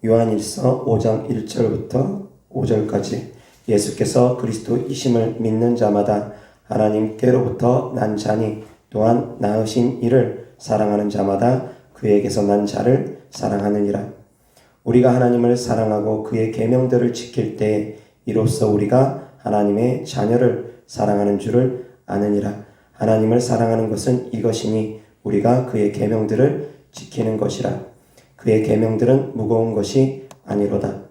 요한일서 5장 1절부터 5절까지 예수께서 그리스도이심을 믿는 자마다 하나님께로부터 난 자니 또한 낳으신 이를 사랑하는 자마다 그에게서 난 자를 사랑하느니라. 우리가 하나님을 사랑하고 그의 계명들을 지킬 때에 이로써 우리가 하나님의 자녀를 사랑하는 줄을 아느니라. 하나님을 사랑하는 것은 이것이니 우리가 그의 계명들을 지키는 것이라. 그의 계명들은 무거운 것이 아니로다.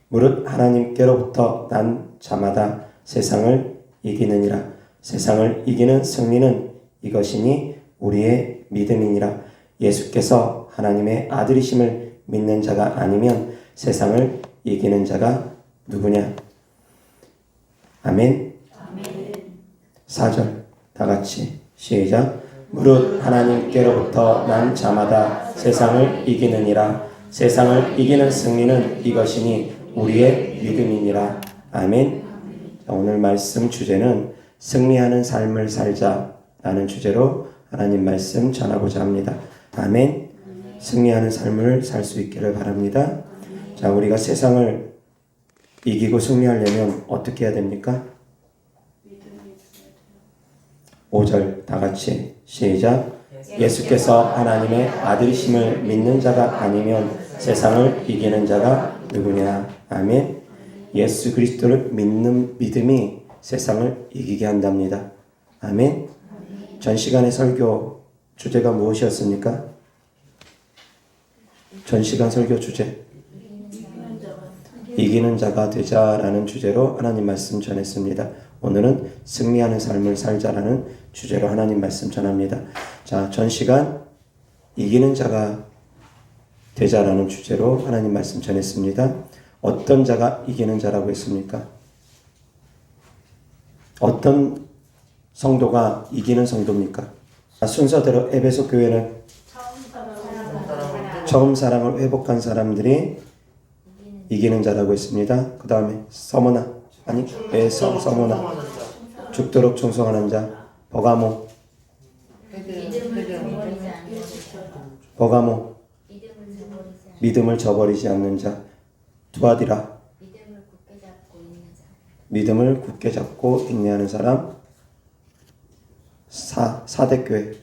무릇 하나님께로부터 난 자마다 세상을 이기느니라. 세상을 이기는 승리는 이것이니 우리의 믿음이니라. 예수께서 하나님의 아들이심을 믿는 자가 아니면 세상을 이기는 자가 누구냐? 아멘. 4절 다 같이 시작. 무릇 하나님께로부터 난 자마다 세상을 이기느니라. 세상을 이기는 승리는 이것이니 우리의 믿음이니라. 아멘. 자, 오늘 말씀 주제는 승리하는 삶을 살자라는 주제로 하나님 말씀 전하고자 합니다. 아멘. 승리하는 삶을 살 수 있기를 바랍니다. 자, 우리가 세상을 이기고 승리하려면 어떻게 해야 됩니까? 5절 다 같이 시작. 예수께서 하나님의 아들이심을 믿는 자가 아니면 세상을 이기는 자가 누구냐? 아멘. 예수 그리스도를 믿는 믿음이 세상을 이기게 한답니다. 아멘. 전 시간의 설교 주제가 무엇이었습니까? 전 시간 설교 주제 이기는 자가 되자라는 주제로 하나님 말씀 전했습니다. 오늘은 승리하는 삶을 살자라는 주제로 하나님 말씀 전합니다. 자, 전 시간 이기는 자가 되자라는 주제로 하나님 말씀 전했습니다. 어떤 자가 이기는 자라고 했습니까? 어떤 성도가 이기는 성도입니까? 순서대로 에베소 교회는 처음 사랑을 회복한 사람들이 이기는 자라고 했습니다. 그 다음에 서머나 아니 서머나 죽도록 충성하는 자 버가모 믿음을 저버리지 않는 자 두아디라 믿음을 굳게 잡고 인내하는 사람 사대교회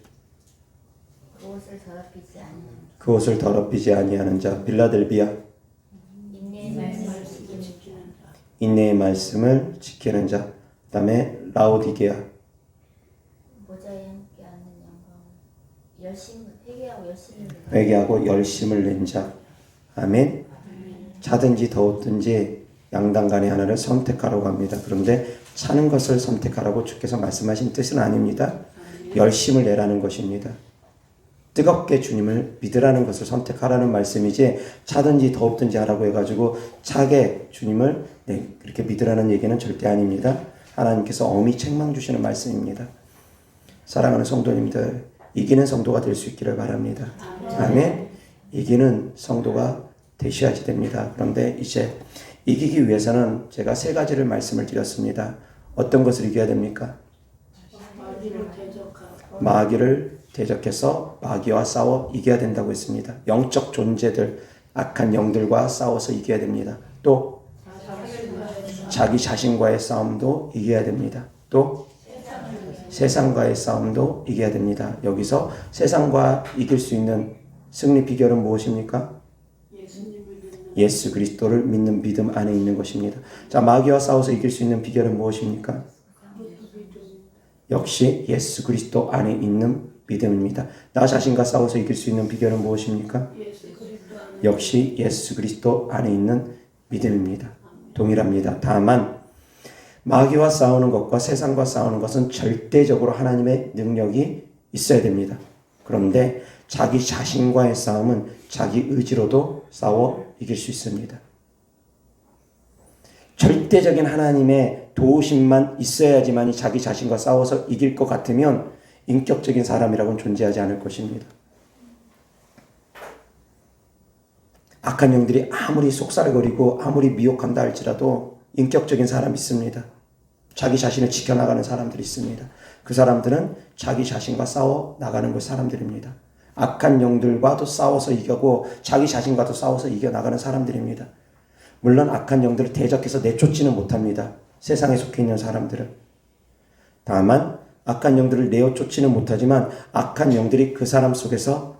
그것을 더럽히지 아니하는 자 빌라델비아 인내의 말씀을 지키는 자 그 다음에 라오디게아 회개하고 열심을 낸 자 아멘. 차든지 더웠든지 양당 간의 하나를 선택하라고 합니다. 그런데 차는 것을 선택하라고 주께서 말씀하신 뜻은 아닙니다. 열심을 내라는 것입니다. 뜨겁게 주님을 믿으라는 것을 선택하라는 말씀이지 차든지 더웠든지 하라고 해가지고 차게 주님을 그렇게 믿으라는 얘기는 절대 아닙니다. 하나님께서 엄히 책망 주시는 말씀입니다. 사랑하는 성도님들 이기는 성도가 될 수 있기를 바랍니다. 아멘. 이기는 성도가 되셔야지 됩니다. 그런데 이제 이기기 위해서는 제가 3가지를 말씀을 드렸습니다. 어떤 것을 이겨야 됩니까? 마귀를 대적해서 마귀와 싸워 이겨야 된다고 했습니다. 영적 존재들, 악한 영들과 싸워서 이겨야 됩니다. 또 자기 자신과의 싸움도 이겨야 됩니다. 또 세상과의 싸움도 이겨야 됩니다. 여기서 세상과 이길 수 있는 승리 비결은 무엇입니까? 예수 그리스도를 믿는 믿음 안에 있는 것입니다. 자, 마귀와 싸워서 이길 수 있는 비결은 무엇입니까? 역시 예수 그리스도 안에 있는 믿음입니다. 나 자신과 싸워서 이길 수 있는 비결은 무엇입니까? 역시 예수 그리스도 안에 있는 믿음입니다. 동일합니다. 다만 마귀와 싸우는 것과 세상과 싸우는 것은 절대적으로 하나님의 능력이 있어야 됩니다. 그런데 자기 자신과의 싸움은 자기 의지로도 싸워 이길 수 있습니다. 절대적인 하나님의 도우심만 있어야지만 자기 자신과 싸워서 이길 것 같으면 인격적인 사람이라고는 존재하지 않을 것입니다. 악한 영들이 아무리 속살거리고 아무리 미혹한다 할지라도 인격적인 사람이 있습니다. 자기 자신을 지켜나가는 사람들이 있습니다. 그 사람들은 자기 자신과 싸워 나가는 그 사람들입니다. 악한 영들과도 싸워서 이겨고 자기 자신과도 싸워서 이겨나가는 사람들입니다. 물론 악한 영들을 대적해서 내쫓지는 못합니다. 세상에 속해 있는 사람들은. 다만 악한 영들을 내어쫓지는 못하지만 악한 영들이 그 사람 속에서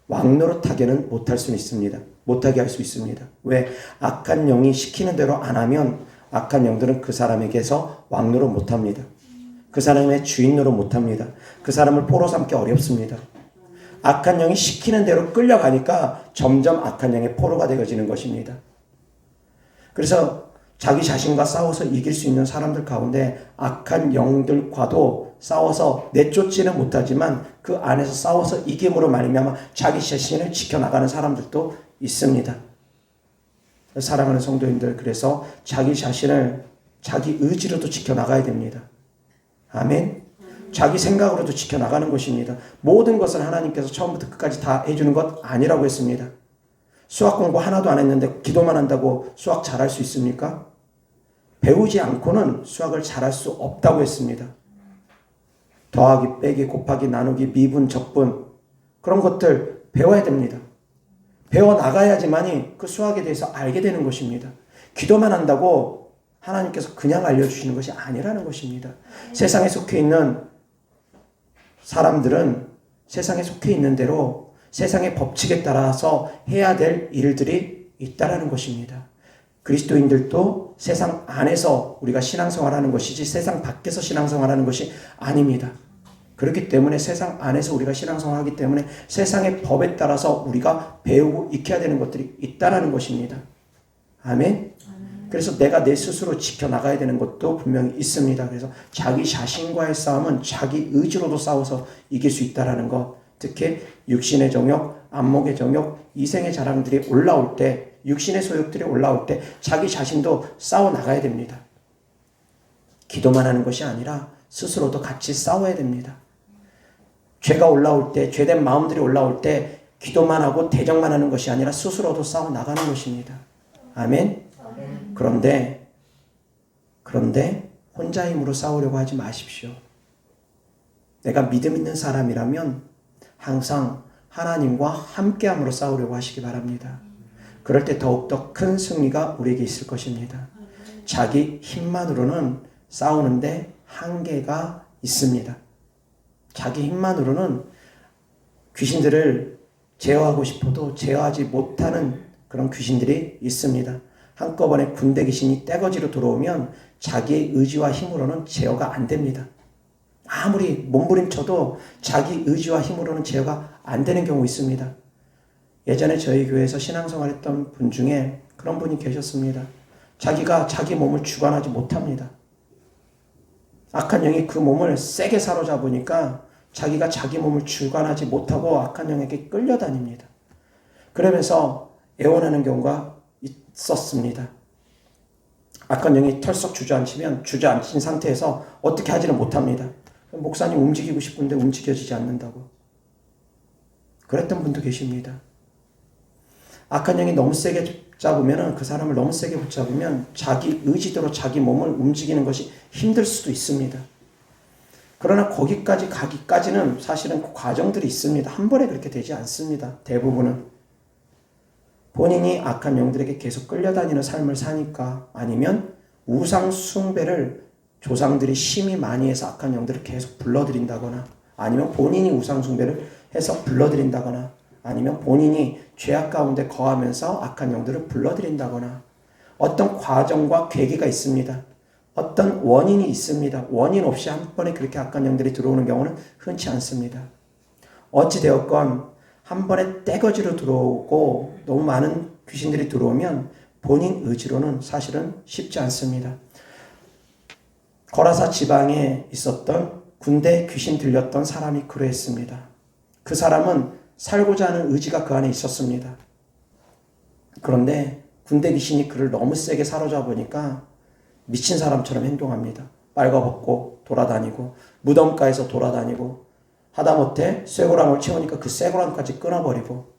왕노릇하게는 못할 수는 있습니다. 못하게 할 수 있습니다. 왜? 악한 영이 시키는 대로 안 하면 악한 영들은 그 사람에게서 왕노릇 못합니다. 그 사람의 주인 노릇 못합니다. 그 사람을 포로 삼기 어렵습니다. 악한 영이 시키는 대로 끌려가니까 점점 악한 영의 포로가 되어지는 것입니다. 그래서 자기 자신과 싸워서 이길 수 있는 사람들 가운데 악한 영들과도 싸워서 내쫓지는 못하지만 그 안에서 싸워서 이김으로 말미암아 자기 자신을 지켜나가는 사람들도 있습니다. 사랑하는 성도님들, 그래서 자기 자신을 자기 의지로도 지켜나가야 됩니다. 아멘. 자기 생각으로도 지켜나가는 것입니다. 모든 것을 하나님께서 처음부터 끝까지 다 해주는 것 아니라고 했습니다. 수학 공부 하나도 안 했는데 기도만 한다고 수학 잘할 수 있습니까? 배우지 않고는 수학을 잘할 수 없다고 했습니다. 더하기, 빼기, 곱하기, 나누기, 미분, 적분 그런 것들 배워야 됩니다. 배워나가야지만이 그 수학에 대해서 알게 되는 것입니다. 기도만 한다고 하나님께서 그냥 알려주시는 것이 아니라는 것입니다. 세상에 속해 있는 사람들은 세상에 속해 있는 대로 세상의 법칙에 따라서 해야 될 일들이 있다라는 것입니다. 그리스도인들도 세상 안에서 우리가 신앙생활하는 것이지 세상 밖에서 신앙생활하는 것이 아닙니다. 그렇기 때문에 세상 안에서 우리가 신앙생활하기 때문에 세상의 법에 따라서 우리가 배우고 익혀야 되는 것들이 있다라는 것입니다. 아멘. 그래서 내가 내 스스로 지켜나가야 되는 것도 분명히 있습니다. 그래서 자기 자신과의 싸움은 자기 의지로도 싸워서 이길 수 있다라는 것. 특히 육신의 정욕, 안목의 정욕, 이생의 자랑들이 올라올 때, 육신의 소욕들이 올라올 때 자기 자신도 싸워나가야 됩니다. 기도만 하는 것이 아니라 스스로도 같이 싸워야 됩니다. 죄가 올라올 때, 죄된 마음들이 올라올 때 기도만 하고 대적만 하는 것이 아니라 스스로도 싸워나가는 것입니다. 아멘. 그런데 혼자 힘으로 싸우려고 하지 마십시오. 내가 믿음 있는 사람이라면 항상 하나님과 함께함으로 싸우려고 하시기 바랍니다. 그럴 때 더욱더 큰 승리가 우리에게 있을 것입니다. 자기 힘만으로는 싸우는데 한계가 있습니다. 자기 힘만으로는 귀신들을 제어하고 싶어도 제어하지 못하는 그런 귀신들이 있습니다. 한꺼번에 군대 귀신이 떼거지로 들어오면 자기의 의지와 힘으로는 제어가 안 됩니다. 아무리 몸부림쳐도 자기 의지와 힘으로는 제어가 안 되는 경우 있습니다. 예전에 저희 교회에서 신앙생활했던 분 중에 그런 분이 계셨습니다. 자기가 자기 몸을 주관하지 못합니다. 악한 영이 그 몸을 세게 사로잡으니까 자기가 자기 몸을 주관하지 못하고 악한 영에게 끌려다닙니다. 그러면서 애원하는 경우가 있었습니다. 악한 영이 털썩 주저앉힌 상태에서 어떻게 하지는 못합니다. 목사님 움직이고 싶은데 움직여지지 않는다고. 그랬던 분도 계십니다. 악한 영이 너무 세게 잡으면, 그 사람을 너무 세게 붙잡으면 자기 의지대로 자기 몸을 움직이는 것이 힘들 수도 있습니다. 그러나 거기까지 가기까지는 사실은 과정들이 있습니다. 한 번에 그렇게 되지 않습니다. 대부분은. 본인이 악한 영들에게 계속 끌려다니는 삶을 사니까, 아니면 우상 숭배를 조상들이 심히 많이 해서 악한 영들을 계속 불러들인다거나, 아니면 본인이 우상 숭배를 해서 불러들인다거나, 아니면 본인이 죄악 가운데 거하면서 악한 영들을 불러들인다거나, 어떤 과정과 계기가 있습니다. 어떤 원인이 있습니다. 원인 없이 한 번에 그렇게 악한 영들이 들어오는 경우는 흔치 않습니다. 어찌되었건 한 번에 떼거지로 들어오고 너무 많은 귀신들이 들어오면 본인 의지로는 사실은 쉽지 않습니다. 거라사 지방에 있었던 군대 귀신 들렸던 사람이 그러했습니다. 그 사람은 살고자 하는 의지가 그 안에 있었습니다. 그런데 군대 귀신이 그를 너무 세게 사로잡으니까 미친 사람처럼 행동합니다. 빨가벗고 돌아다니고 무덤가에서 돌아다니고, 하다못해 쇠고랑을 채우니까 그 쇠고랑까지 끊어버리고,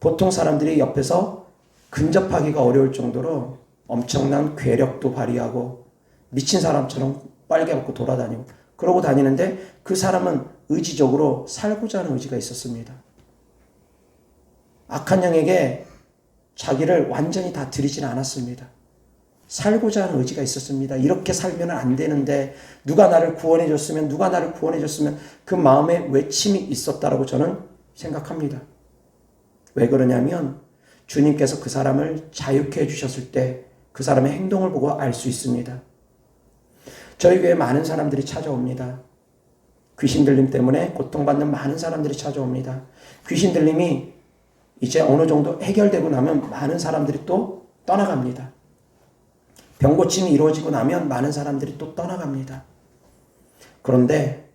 보통 사람들이 옆에서 근접하기가 어려울 정도로 엄청난 괴력도 발휘하고 미친 사람처럼 빨개벗고 돌아다니고 그러고 다니는데, 그 사람은 의지적으로 살고자 하는 의지가 있었습니다. 악한 영에게 자기를 완전히 다 드리지는 않았습니다. 살고자 하는 의지가 있었습니다. 이렇게 살면 안 되는데 누가 나를 구원해 줬으면, 누가 나를 구원해 줬으면, 그 마음에 외침이 있었다라고 저는 생각합니다. 왜 그러냐면 주님께서 그 사람을 자유케 해주셨을 때 그 사람의 행동을 보고 알 수 있습니다. 저희 교회에 많은 사람들이 찾아옵니다. 귀신 들림 때문에 고통받는 많은 사람들이 찾아옵니다. 귀신 들림이 이제 어느 정도 해결되고 나면 많은 사람들이 또 떠나갑니다. 병고침이 이루어지고 나면 많은 사람들이 또 떠나갑니다. 그런데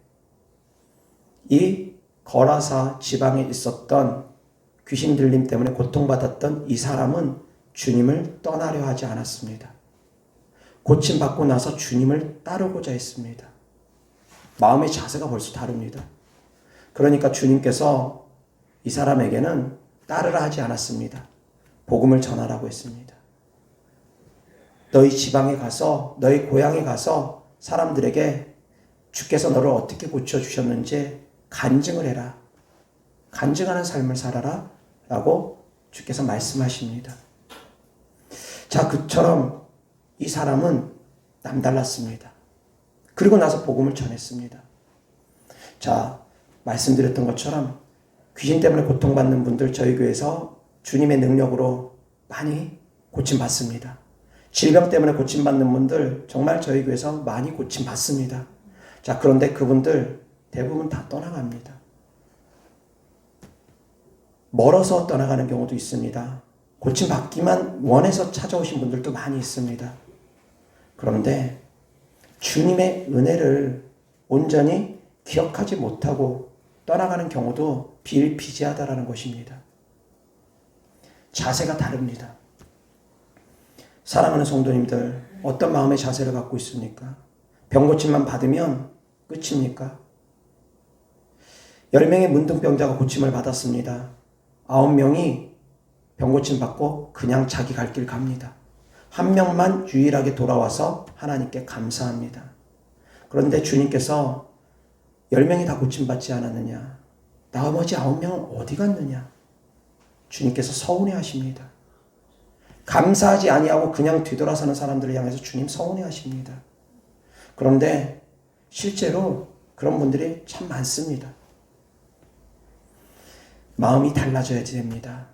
이 거라사 지방에 있었던 귀신 들림 때문에 고통받았던 이 사람은 주님을 떠나려 하지 않았습니다. 고침받고 나서 주님을 따르고자 했습니다. 마음의 자세가 벌써 다릅니다. 그러니까 주님께서 이 사람에게는 따르라 하지 않았습니다. 복음을 전하라고 했습니다. 너희 지방에 가서, 너희 고향에 가서 사람들에게 주께서 너를 어떻게 고쳐주셨는지 간증을 해라. 간증하는 삶을 살아라 라고 주께서 말씀하십니다. 자, 그처럼 이 사람은 남달랐습니다. 그리고 나서 복음을 전했습니다. 자, 말씀드렸던 것처럼 귀신 때문에 고통받는 분들 저희 교회에서 주님의 능력으로 많이 고침받습니다. 질병 때문에 고침받는 분들 정말 저희 교회에서 많이 고침받습니다. 자, 그런데 그분들 대부분 다 떠나갑니다. 멀어서 떠나가는 경우도 있습니다. 고침받기만 원해서 찾아오신 분들도 많이 있습니다. 그런데 주님의 은혜를 온전히 기억하지 못하고 떠나가는 경우도 비일비재하다라는 것입니다. 자세가 다릅니다. 사랑하는 성도님들, 어떤 마음의 자세를 갖고 있습니까? 병고침만 받으면 끝입니까? 10명의 문둥병자가 고침을 받았습니다. 9명이 병고침 받고 그냥 자기 갈 길 갑니다. 한 명만 유일하게 돌아와서 하나님께 감사합니다. 그런데 주님께서 10명이 다 고침받지 않았느냐? 나머지 9명은 어디 갔느냐? 주님께서 서운해 하십니다. 감사하지 아니하고 그냥 뒤돌아서는 사람들을 향해서 주님 서운해 하십니다. 그런데 실제로 그런 분들이 참 많습니다. 마음이 달라져야 됩니다.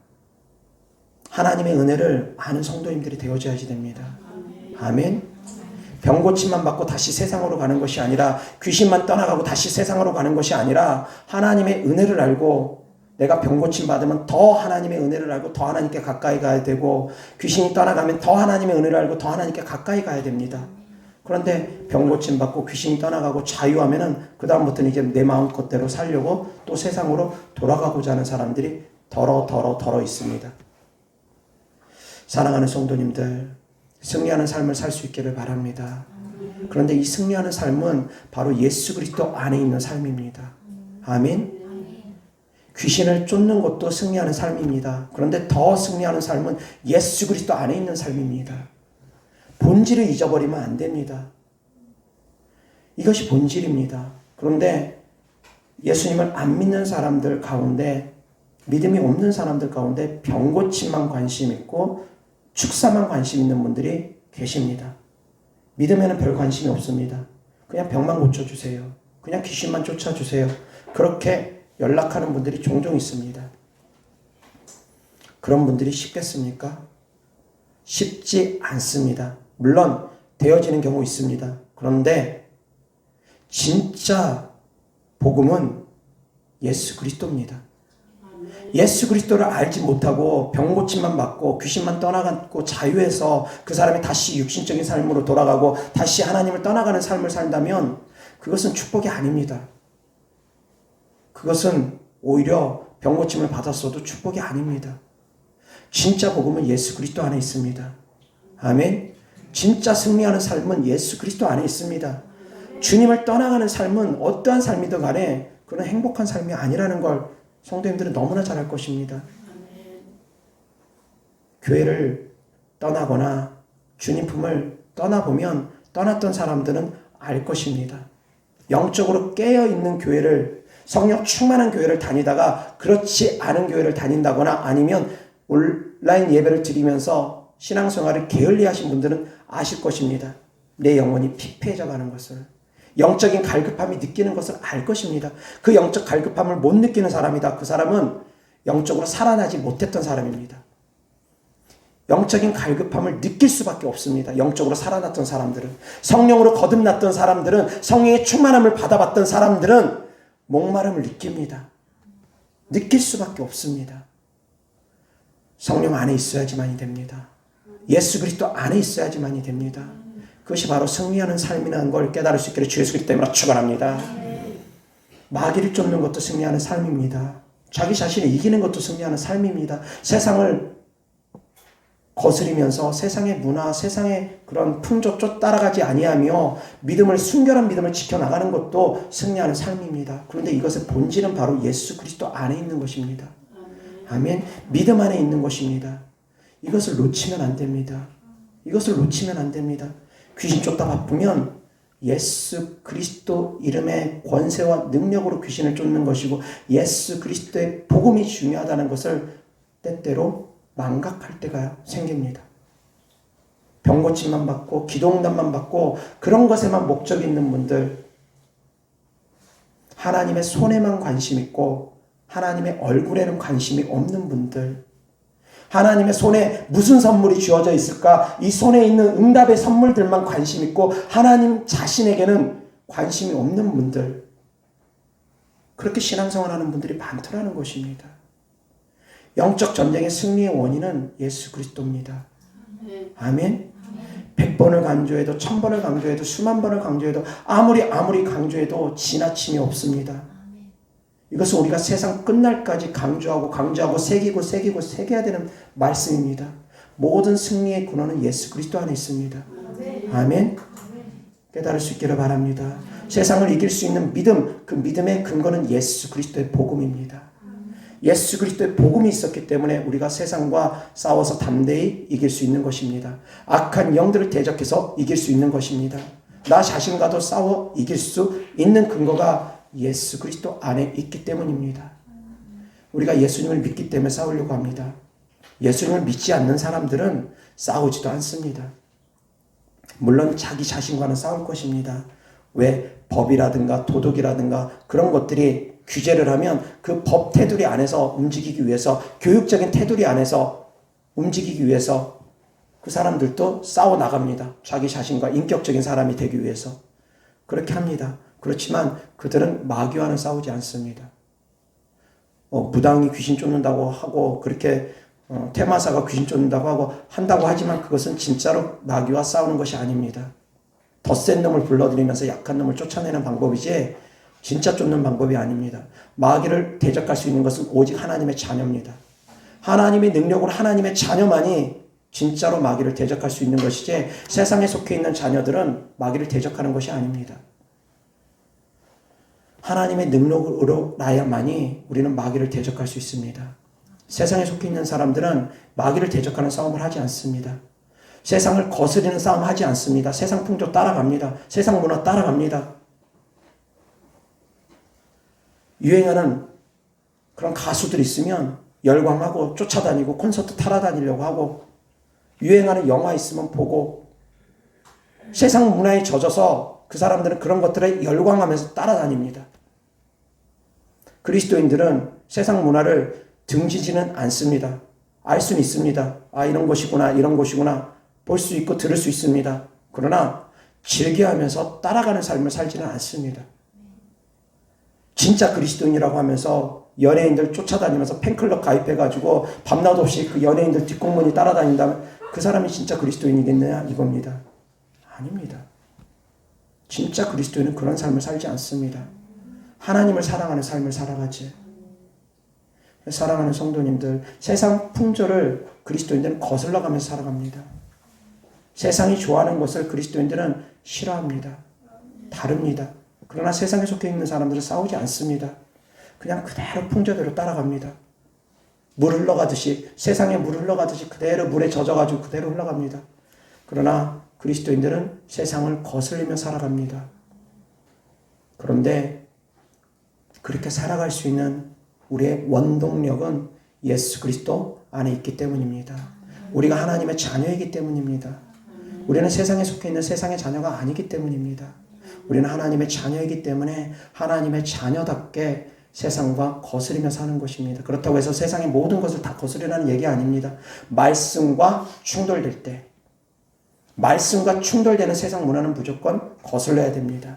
하나님의 은혜를 아는 성도님들이 되어줘야지 됩니다. 아멘. 병고침만 받고 다시 세상으로 가는 것이 아니라, 귀신만 떠나가고 다시 세상으로 가는 것이 아니라, 하나님의 은혜를 알고 내가 병고침 받으면 더 하나님의 은혜를 알고 더 하나님께 가까이 가야 되고, 귀신이 떠나가면 더 하나님의 은혜를 알고 더 하나님께 가까이 가야 됩니다. 그런데 병고침 받고 귀신이 떠나가고 자유하면은 그 다음부터는 이제 내 마음껏대로 살려고 또 세상으로 돌아가고자 하는 사람들이 더러 있습니다. 사랑하는 성도님들, 승리하는 삶을 살 수 있기를 바랍니다. 그런데 이 승리하는 삶은 바로 예수 그리스도 안에 있는 삶입니다. 아멘. 귀신을 쫓는 것도 승리하는 삶입니다. 그런데 더 승리하는 삶은 예수 그리스도 안에 있는 삶입니다. 본질을 잊어버리면 안 됩니다. 이것이 본질입니다. 그런데 예수님을 안 믿는 사람들 가운데, 믿음이 없는 사람들 가운데 병고침만 관심 있고 축사만 관심 있는 분들이 계십니다. 믿음에는 별 관심이 없습니다. 그냥 병만 고쳐주세요. 그냥 귀신만 쫓아주세요. 그렇게 연락하는 분들이 종종 있습니다. 그런 분들이 쉽겠습니까? 쉽지 않습니다. 물론 되어지는 경우 있습니다. 그런데 진짜 복음은 예수 그리스도입니다. 예수 그리스도를 알지 못하고 병고침만 받고 귀신만 떠나가고 자유해서 그 사람이 다시 육신적인 삶으로 돌아가고 다시 하나님을 떠나가는 삶을 산다면 그것은 축복이 아닙니다. 그것은 오히려 병고침을 받았어도 축복이 아닙니다. 진짜 복음은 예수 그리스도 안에 있습니다. 아멘. 진짜 승리하는 삶은 예수 그리스도 안에 있습니다. 주님을 떠나가는 삶은 어떠한 삶이든 간에 그런 행복한 삶이 아니라는 걸 성도님들은 너무나 잘 알 것입니다. 교회를 떠나거나 주님 품을 떠나보면 떠났던 사람들은 알 것입니다. 영적으로 깨어있는 교회를 성령 충만한 교회를 다니다가 그렇지 않은 교회를 다닌다거나 아니면 온라인 예배를 드리면서 신앙생활을 게을리하신 분들은 아실 것입니다. 내 영혼이 피폐해져 가는 것을, 영적인 갈급함이 느끼는 것을 알 것입니다. 그 영적 갈급함을 못 느끼는 사람이다. 그 사람은 영적으로 살아나지 못했던 사람입니다. 영적인 갈급함을 느낄 수밖에 없습니다. 영적으로 살아났던 사람들은, 성령으로 거듭났던 사람들은, 성령의 충만함을 받아봤던 사람들은 목마름을 느낍니다. 느낄 수밖에 없습니다. 성령 안에 있어야지만이 됩니다. 예수 그리스도 안에 있어야지만이 됩니다. 그것이 바로 승리하는 삶이라는 걸 깨달을 수 있기를 주 예수 그리스도 때문에 축원합니다. 마귀를 쫓는 것도 승리하는 삶입니다. 자기 자신을 이기는 것도 승리하는 삶입니다. 세상을 거스리면서 세상의 문화, 세상의 그런 풍조 따라가지 아니하며 믿음을, 순결한 믿음을 지켜나가는 것도 승리하는 삶입니다. 그런데 이것의 본질은 바로 예수 그리스도 안에 있는 것입니다. 아멘. 믿음 안에 있는 것입니다. 이것을 놓치면 안 됩니다. 이것을 놓치면 안 됩니다. 귀신 쫓다 바쁘면 예수 그리스도 이름의 권세와 능력으로 귀신을 쫓는 것이고 예수 그리스도의 복음이 중요하다는 것을 때때로 망각할 때가 생깁니다. 병 고침만 받고 기도응답만 받고 그런 것에만 목적이 있는 분들, 하나님의 손에만 관심 있고 하나님의 얼굴에는 관심이 없는 분들, 하나님의 손에 무슨 선물이 주어져 있을까? 이 손에 있는 응답의 선물들만 관심 있고 하나님 자신에게는 관심이 없는 분들, 그렇게 신앙생활하는 분들이 많더라는 것입니다. 영적 전쟁의 승리의 원인은 예수 그리스도입니다. 아멘. 100번을 강조해도 1000번을 강조해도 수만 번을 강조해도 아무리 강조해도 지나침이 없습니다. 이것은 우리가 세상 끝날까지 강조하고 새겨야 되는 말씀입니다. 모든 승리의 근원은 예수 그리스도 안에 있습니다. 아멘. 깨달을 수 있기를 바랍니다. 세상을 이길 수 있는 믿음, 그 믿음의 근거는 예수 그리스도의 복음입니다. 예수 그리스도의 복음이 있었기 때문에 우리가 세상과 싸워서 담대히 이길 수 있는 것입니다. 악한 영들을 대적해서 이길 수 있는 것입니다. 나 자신과도 싸워 이길 수 있는 근거가 예수 그리스도 안에 있기 때문입니다. 우리가 예수님을 믿기 때문에 싸우려고 합니다. 예수님을 믿지 않는 사람들은 싸우지도 않습니다. 물론 자기 자신과는 싸울 것입니다. 왜? 법이라든가 도덕이라든가 그런 것들이 규제를 하면 그 법 테두리 안에서 움직이기 위해서, 교육적인 테두리 안에서 움직이기 위해서 그 사람들도 싸워 나갑니다. 자기 자신과 인격적인 사람이 되기 위해서 그렇게 합니다. 그렇지만 그들은 마귀와는 싸우지 않습니다. 무당이 귀신 쫓는다고 하고 그렇게 테마사가 귀신 쫓는다고 하고 한다고 하지만 그것은 진짜로 마귀와 싸우는 것이 아닙니다. 더 센 놈을 불러들이면서 약한 놈을 쫓아내는 방법이지 진짜 쫓는 방법이 아닙니다. 마귀를 대적할 수 있는 것은 오직 하나님의 자녀입니다. 하나님의 능력으로 하나님의 자녀만이 진짜로 마귀를 대적할 수 있는 것이지 세상에 속해 있는 자녀들은 마귀를 대적하는 것이 아닙니다. 하나님의 능력으로 나야만이 우리는 마귀를 대적할 수 있습니다. 세상에 속해 있는 사람들은 마귀를 대적하는 싸움을 하지 않습니다. 세상을 거스리는 싸움 하지 않습니다. 세상 풍조 따라갑니다. 세상 문화 따라갑니다. 유행하는 그런 가수들 있으면 열광하고 쫓아다니고 콘서트 타러 다니려고 하고, 유행하는 영화 있으면 보고, 세상 문화에 젖어서 그 사람들은 그런 것들에 열광하면서 따라다닙니다. 그리스도인들은 세상 문화를 등지지는 않습니다. 알 수는 있습니다. 아, 이런 것이구나, 이런 것이구나 볼 수 있고 들을 수 있습니다. 그러나 즐겨하면서 따라가는 삶을 살지는 않습니다. 진짜 그리스도인이라고 하면서 연예인들 쫓아다니면서 팬클럽 가입해가지고 밤낮 없이 그 연예인들 뒷공문이 따라다닌다면 그 사람이 진짜 그리스도인이겠느냐 이겁니다. 아닙니다. 진짜 그리스도인은 그런 삶을 살지 않습니다. 하나님을 사랑하는 삶을 살아가지. 사랑하는 성도님들, 세상 풍조를 그리스도인들은 거슬러가면서 살아갑니다. 세상이 좋아하는 것을 그리스도인들은 싫어합니다. 다릅니다. 그러나 세상에 속해 있는 사람들은 싸우지 않습니다. 그냥 그대로 풍조대로 따라갑니다. 물 흘러가듯이, 세상에 물 흘러가듯이 그대로 물에 젖어가지고 그대로 흘러갑니다. 그러나 그리스도인들은 세상을 거슬리며 살아갑니다. 그런데 그렇게 살아갈 수 있는 우리의 원동력은 예수 그리스도 안에 있기 때문입니다. 우리가 하나님의 자녀이기 때문입니다. 우리는 세상에 속해 있는 세상의 자녀가 아니기 때문입니다. 우리는 하나님의 자녀이기 때문에 하나님의 자녀답게 세상과 거스리며 사는 것입니다. 그렇다고 해서 세상의 모든 것을 다 거스리라는 얘기 아닙니다. 말씀과 충돌될 때, 말씀과 충돌되는 세상 문화는 무조건 거슬러야 됩니다.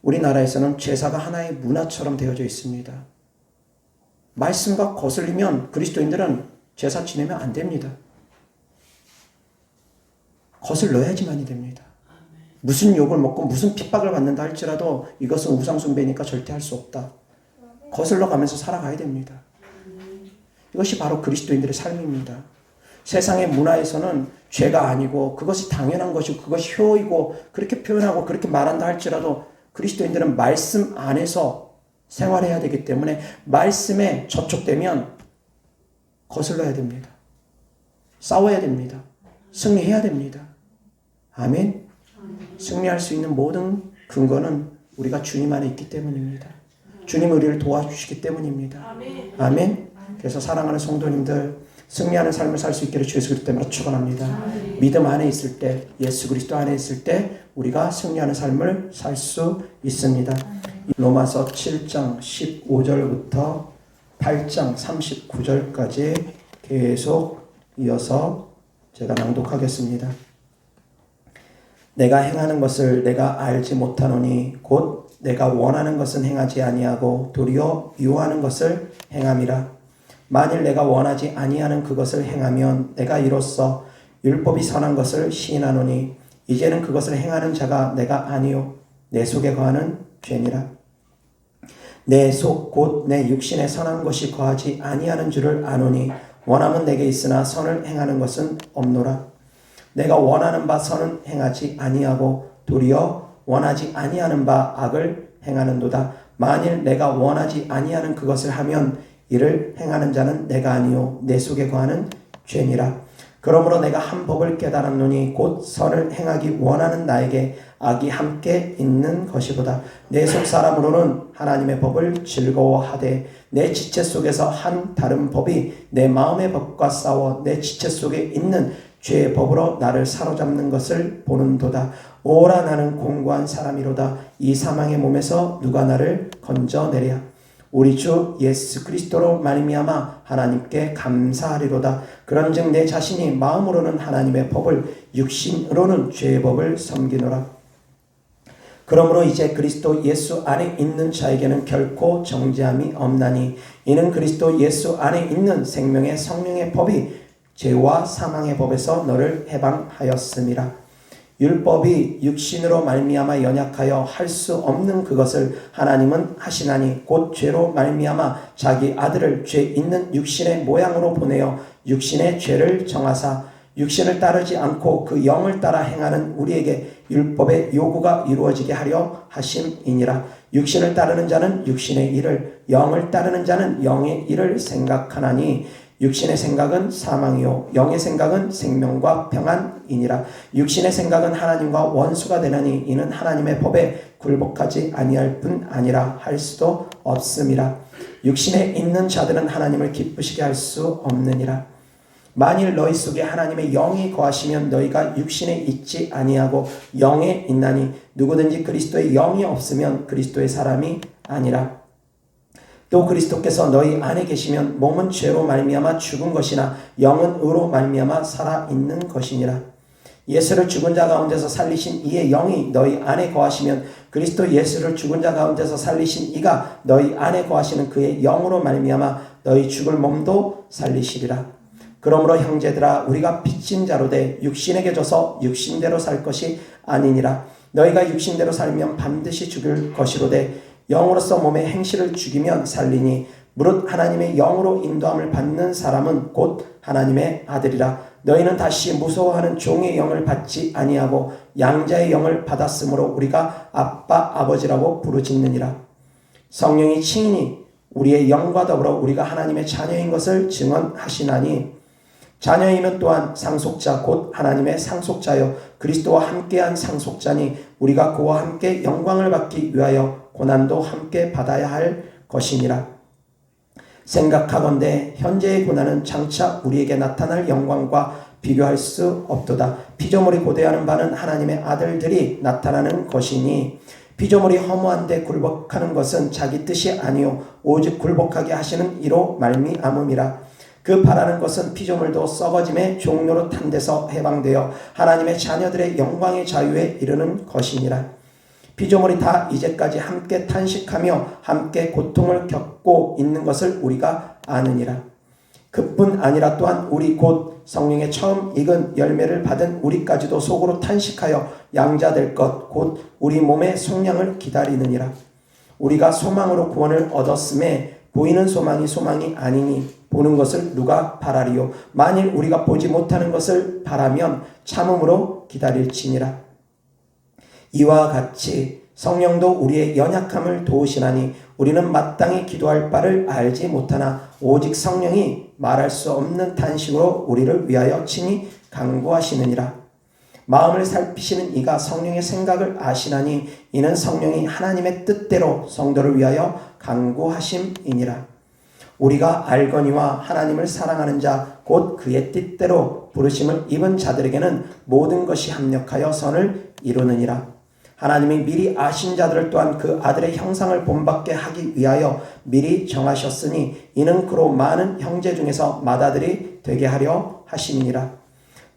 우리나라에서는 제사가 하나의 문화처럼 되어져 있습니다. 말씀과 거슬리면 그리스도인들은 제사 지내면 안 됩니다. 거슬러야지만이 됩니다. 무슨 욕을 먹고 무슨 핍박을 받는다 할지라도 이것은 우상숭배니까 절대 할 수 없다. 거슬러 가면서 살아가야 됩니다. 이것이 바로 그리스도인들의 삶입니다. 세상의 문화에서는 죄가 아니고 그것이 당연한 것이고 그것이 효이고 그렇게 표현하고 그렇게 말한다 할지라도 그리스도인들은 말씀 안에서 생활해야 되기 때문에 말씀에 저촉되면 거슬러야 됩니다. 싸워야 됩니다. 승리해야 됩니다. 아멘. 승리할 수 있는 모든 근거는 우리가 주님 안에 있기 때문입니다. 주님 우리를 도와주시기 때문입니다. 아멘. 그래서 사랑하는 성도님들, 승리하는 삶을 살 수 있기를 주 예수 그리스도 때문에 축원합니다. 믿음 안에 있을 때, 예수 그리스도 안에 있을 때 우리가 승리하는 삶을 살 수 있습니다. 로마서 7장 15절부터 8장 39절까지 계속 이어서 제가 낭독하겠습니다. 내가 행하는 것을 내가 알지 못하노니 곧 내가 원하는 것은 행하지 아니하고 도리어 미워하는 것을 행함이라. 만일 내가 원하지 아니하는 그것을 행하면 내가 이로써 율법이 선한 것을 시인하노니 이제는 그것을 행하는 자가 내가 아니요 내 속에 거하는 죄니라. 내 속 곧 내 육신에 선한 것이 거하지 아니하는 줄을 아노니 원함은 내게 있으나 선을 행하는 것은 없노라. 내가 원하는 바 선은 행하지 아니하고 도리어 원하지 아니하는 바 악을 행하는도다. 만일 내가 원하지 아니하는 그것을 하면 이를 행하는 자는 내가 아니요 내 속에 거하는 죄니라. 그러므로 내가 한 법을 깨달았노니 곧 선을 행하기 원하는 나에게 악이 함께 있는 것이보다 내 속 사람으로는 하나님의 법을 즐거워하되 내 지체 속에서 한 다른 법이 내 마음의 법과 싸워 내 지체 속에 있는 죄의 법으로 나를 사로잡는 것을 보는도다. 오라 나는 공고한 사람이로다. 이 사망의 몸에서 누가 나를 건져내랴. 우리 주 예수 그리스도로 말미암아 하나님께 감사하리로다. 그런즉 내 자신이 마음으로는 하나님의 법을 육신으로는 죄의 법을 섬기노라. 그러므로 이제 그리스도 예수 안에 있는 자에게는 결코 정죄함이 없나니 이는 그리스도 예수 안에 있는 생명의 성령의 법이 죄와 사망의 법에서 너를 해방하였음이라. 율법이 육신으로 말미암아 연약하여 할 수 없는 그것을 하나님은 하시나니 곧 죄로 말미암아 자기 아들을 죄 있는 육신의 모양으로 보내어 육신의 죄를 정하사 육신을 따르지 않고 그 영을 따라 행하는 우리에게 율법의 요구가 이루어지게 하려 하심이니라. 육신을 따르는 자는 육신의 일을, 영을 따르는 자는 영의 일을 생각하나니 육신의 생각은 사망이요 영의 생각은 생명과 평안이니라. 육신의 생각은 하나님과 원수가 되나니 이는 하나님의 법에 굴복하지 아니할 뿐 아니라 할 수도 없음이라. 육신에 있는 자들은 하나님을 기쁘시게 할 수 없느니라. 만일 너희 속에 하나님의 영이 거하시면 너희가 육신에 있지 아니하고 영에 있나니 누구든지 그리스도의 영이 없으면 그리스도의 사람이 아니라. 또 그리스도께서 너희 안에 계시면 몸은 죄로 말미암아 죽은 것이나 영은 의로 말미암아 살아있는 것이니라. 예수를 죽은 자 가운데서 살리신 이의 영이 너희 안에 거하시면 그리스도 예수를 죽은 자 가운데서 살리신 이가 너희 안에 거하시는 그의 영으로 말미암아 너희 죽을 몸도 살리시리라. 그러므로 형제들아 우리가 빚진 자로 돼 육신에게 져서 육신대로 살 것이 아니니라. 너희가 육신대로 살면 반드시 죽을 것이로되 영으로서 몸의 행실을 죽이면 살리니 무릇 하나님의 영으로 인도함을 받는 사람은 곧 하나님의 아들이라. 너희는 다시 무서워하는 종의 영을 받지 아니하고 양자의 영을 받았으므로 우리가 아빠 아버지라고 부르짖느니라. 성령이 친히 우리의 영과 더불어 우리가 하나님의 자녀인 것을 증언하시나니 자녀이면 또한 상속자 곧 하나님의 상속자여 그리스도와 함께한 상속자니 우리가 그와 함께 영광을 받기 위하여 고난도 함께 받아야 할 것이니라. 생각하건대 현재의 고난은 장차 우리에게 나타날 영광과 비교할 수 없도다. 피조물이 고대하는 바는 하나님의 아들들이 나타나는 것이니 피조물이 허무한데 굴복하는 것은 자기 뜻이 아니요 오직 굴복하게 하시는 이로 말미암음이라. 그 바라는 것은 피조물도 썩어짐의 종로로 탄 데서 해방되어 하나님의 자녀들의 영광의 자유에 이르는 것이니라. 피조물이 다 이제까지 함께 탄식하며 함께 고통을 겪고 있는 것을 우리가 아느니라. 그뿐 아니라 또한 우리 곧 성령의 처음 익은 열매를 받은 우리까지도 속으로 탄식하여 양자될 것 곧 우리 몸의 속량을 기다리느니라. 우리가 소망으로 구원을 얻었음에 보이는 소망이 아니니 보는 것을 누가 바라리요. 만일 우리가 보지 못하는 것을 바라면 참음으로 기다릴지니라. 이와 같이 성령도 우리의 연약함을 도우시나니 우리는 마땅히 기도할 바를 알지 못하나 오직 성령이 말할 수 없는 탄식으로 우리를 위하여 친히 간구하시느니라. 마음을 살피시는 이가 성령의 생각을 아시나니 이는 성령이 하나님의 뜻대로 성도를 위하여 간구하심이니라. 우리가 알거니와 하나님을 사랑하는 자 곧 그의 뜻대로 부르심을 입은 자들에게는 모든 것이 합력하여 선을 이루느니라. 하나님이 미리 아신 자들을 또한 그 아들의 형상을 본받게 하기 위하여 미리 정하셨으니 이는 그로 많은 형제 중에서 맏아들이 되게 하려 하심이니라.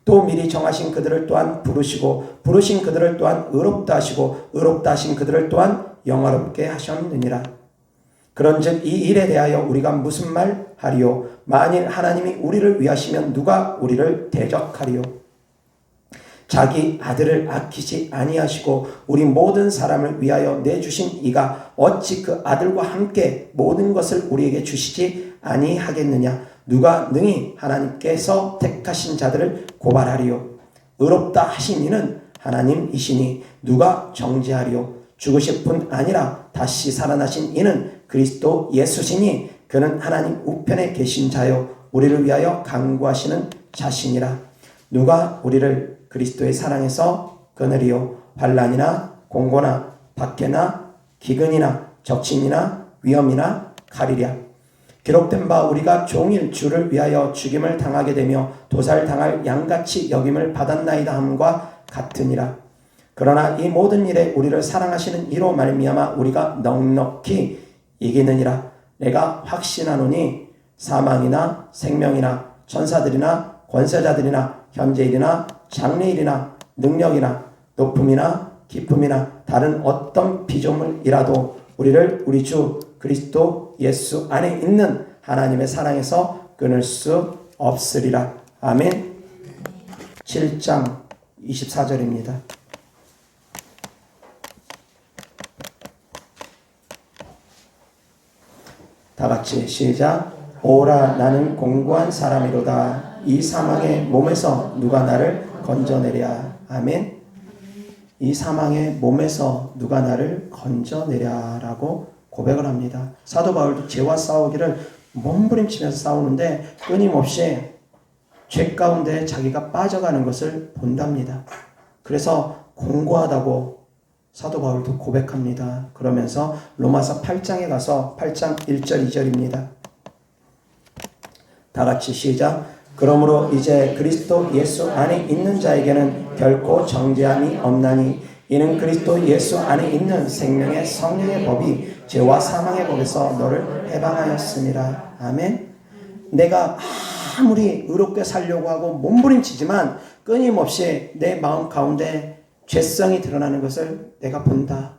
또 미리 정하신 그들을 또한 부르시고 부르신 그들을 또한 의롭다 하시고 의롭다 하신 그들을 또한 영화롭게 하셨느니라. 그런즉 이 일에 대하여 우리가 무슨 말 하리요? 만일 하나님이 우리를 위하시면 누가 우리를 대적하리요? 자기 아들을 아끼지 아니하시고 우리 모든 사람을 위하여 내주신 이가 어찌 그 아들과 함께 모든 것을 우리에게 주시지 아니하겠느냐? 누가 능히 하나님께서 택하신 자들을 고발하리요? 의롭다 하신 이는 하나님이시니 누가 정죄하리요? 죽으실 뿐 아니라 다시 살아나신 이는 그리스도 예수시니 그는 하나님 우편에 계신 자요 우리를 위하여 간구하시는 자신이라. 누가 우리를 그리스도의 사랑에서 끊으리요? 환난이나 공고나 박해나 기근이나 적신이나 위험이나 가리랴. 기록된 바 우리가 종일 주를 위하여 죽임을 당하게 되며 도살당할 양같이 여김을 받았나이다 함과 같으니라. 그러나 이 모든 일에 우리를 사랑하시는 이로 말미암아 우리가 넉넉히 이기느니라. 내가 확신하노니 사망이나 생명이나 천사들이나 권세자들이나 현재일이나 장래일이나 능력이나 높음이나 깊음이나 다른 어떤 피조물이라도 우리를 우리 주 그리스도 예수 안에 있는 하나님의 사랑에서 끊을 수 없으리라. 아멘. 7장 24절입니다. 다 같이 시작. 오라 나는 공고한 사람이로다. 이 사망의 몸에서 누가 나를 건져내랴. 아멘. 이 사망의 몸에서 누가 나를 건져내랴라고 고백을 합니다. 사도 바울도 죄와 싸우기를 몸부림치면서 싸우는데 끊임없이 죄 가운데 자기가 빠져가는 것을 본답니다. 그래서 공고하다고 사도 바울도 고백합니다. 그러면서 로마서 8장에 가서 8장 1절 2절입니다. 다 같이 시작. 그러므로 이제 그리스도 예수 안에 있는 자에게는 결코 정죄함이 없나니 이는 그리스도 예수 안에 있는 생명의 성령의 법이 죄와 사망의 법에서 너를 해방하였습니다. 아멘. 내가 아무리 의롭게 살려고 하고 몸부림치지만 끊임없이 내 마음 가운데 죄성이 드러나는 것을 내가 본다.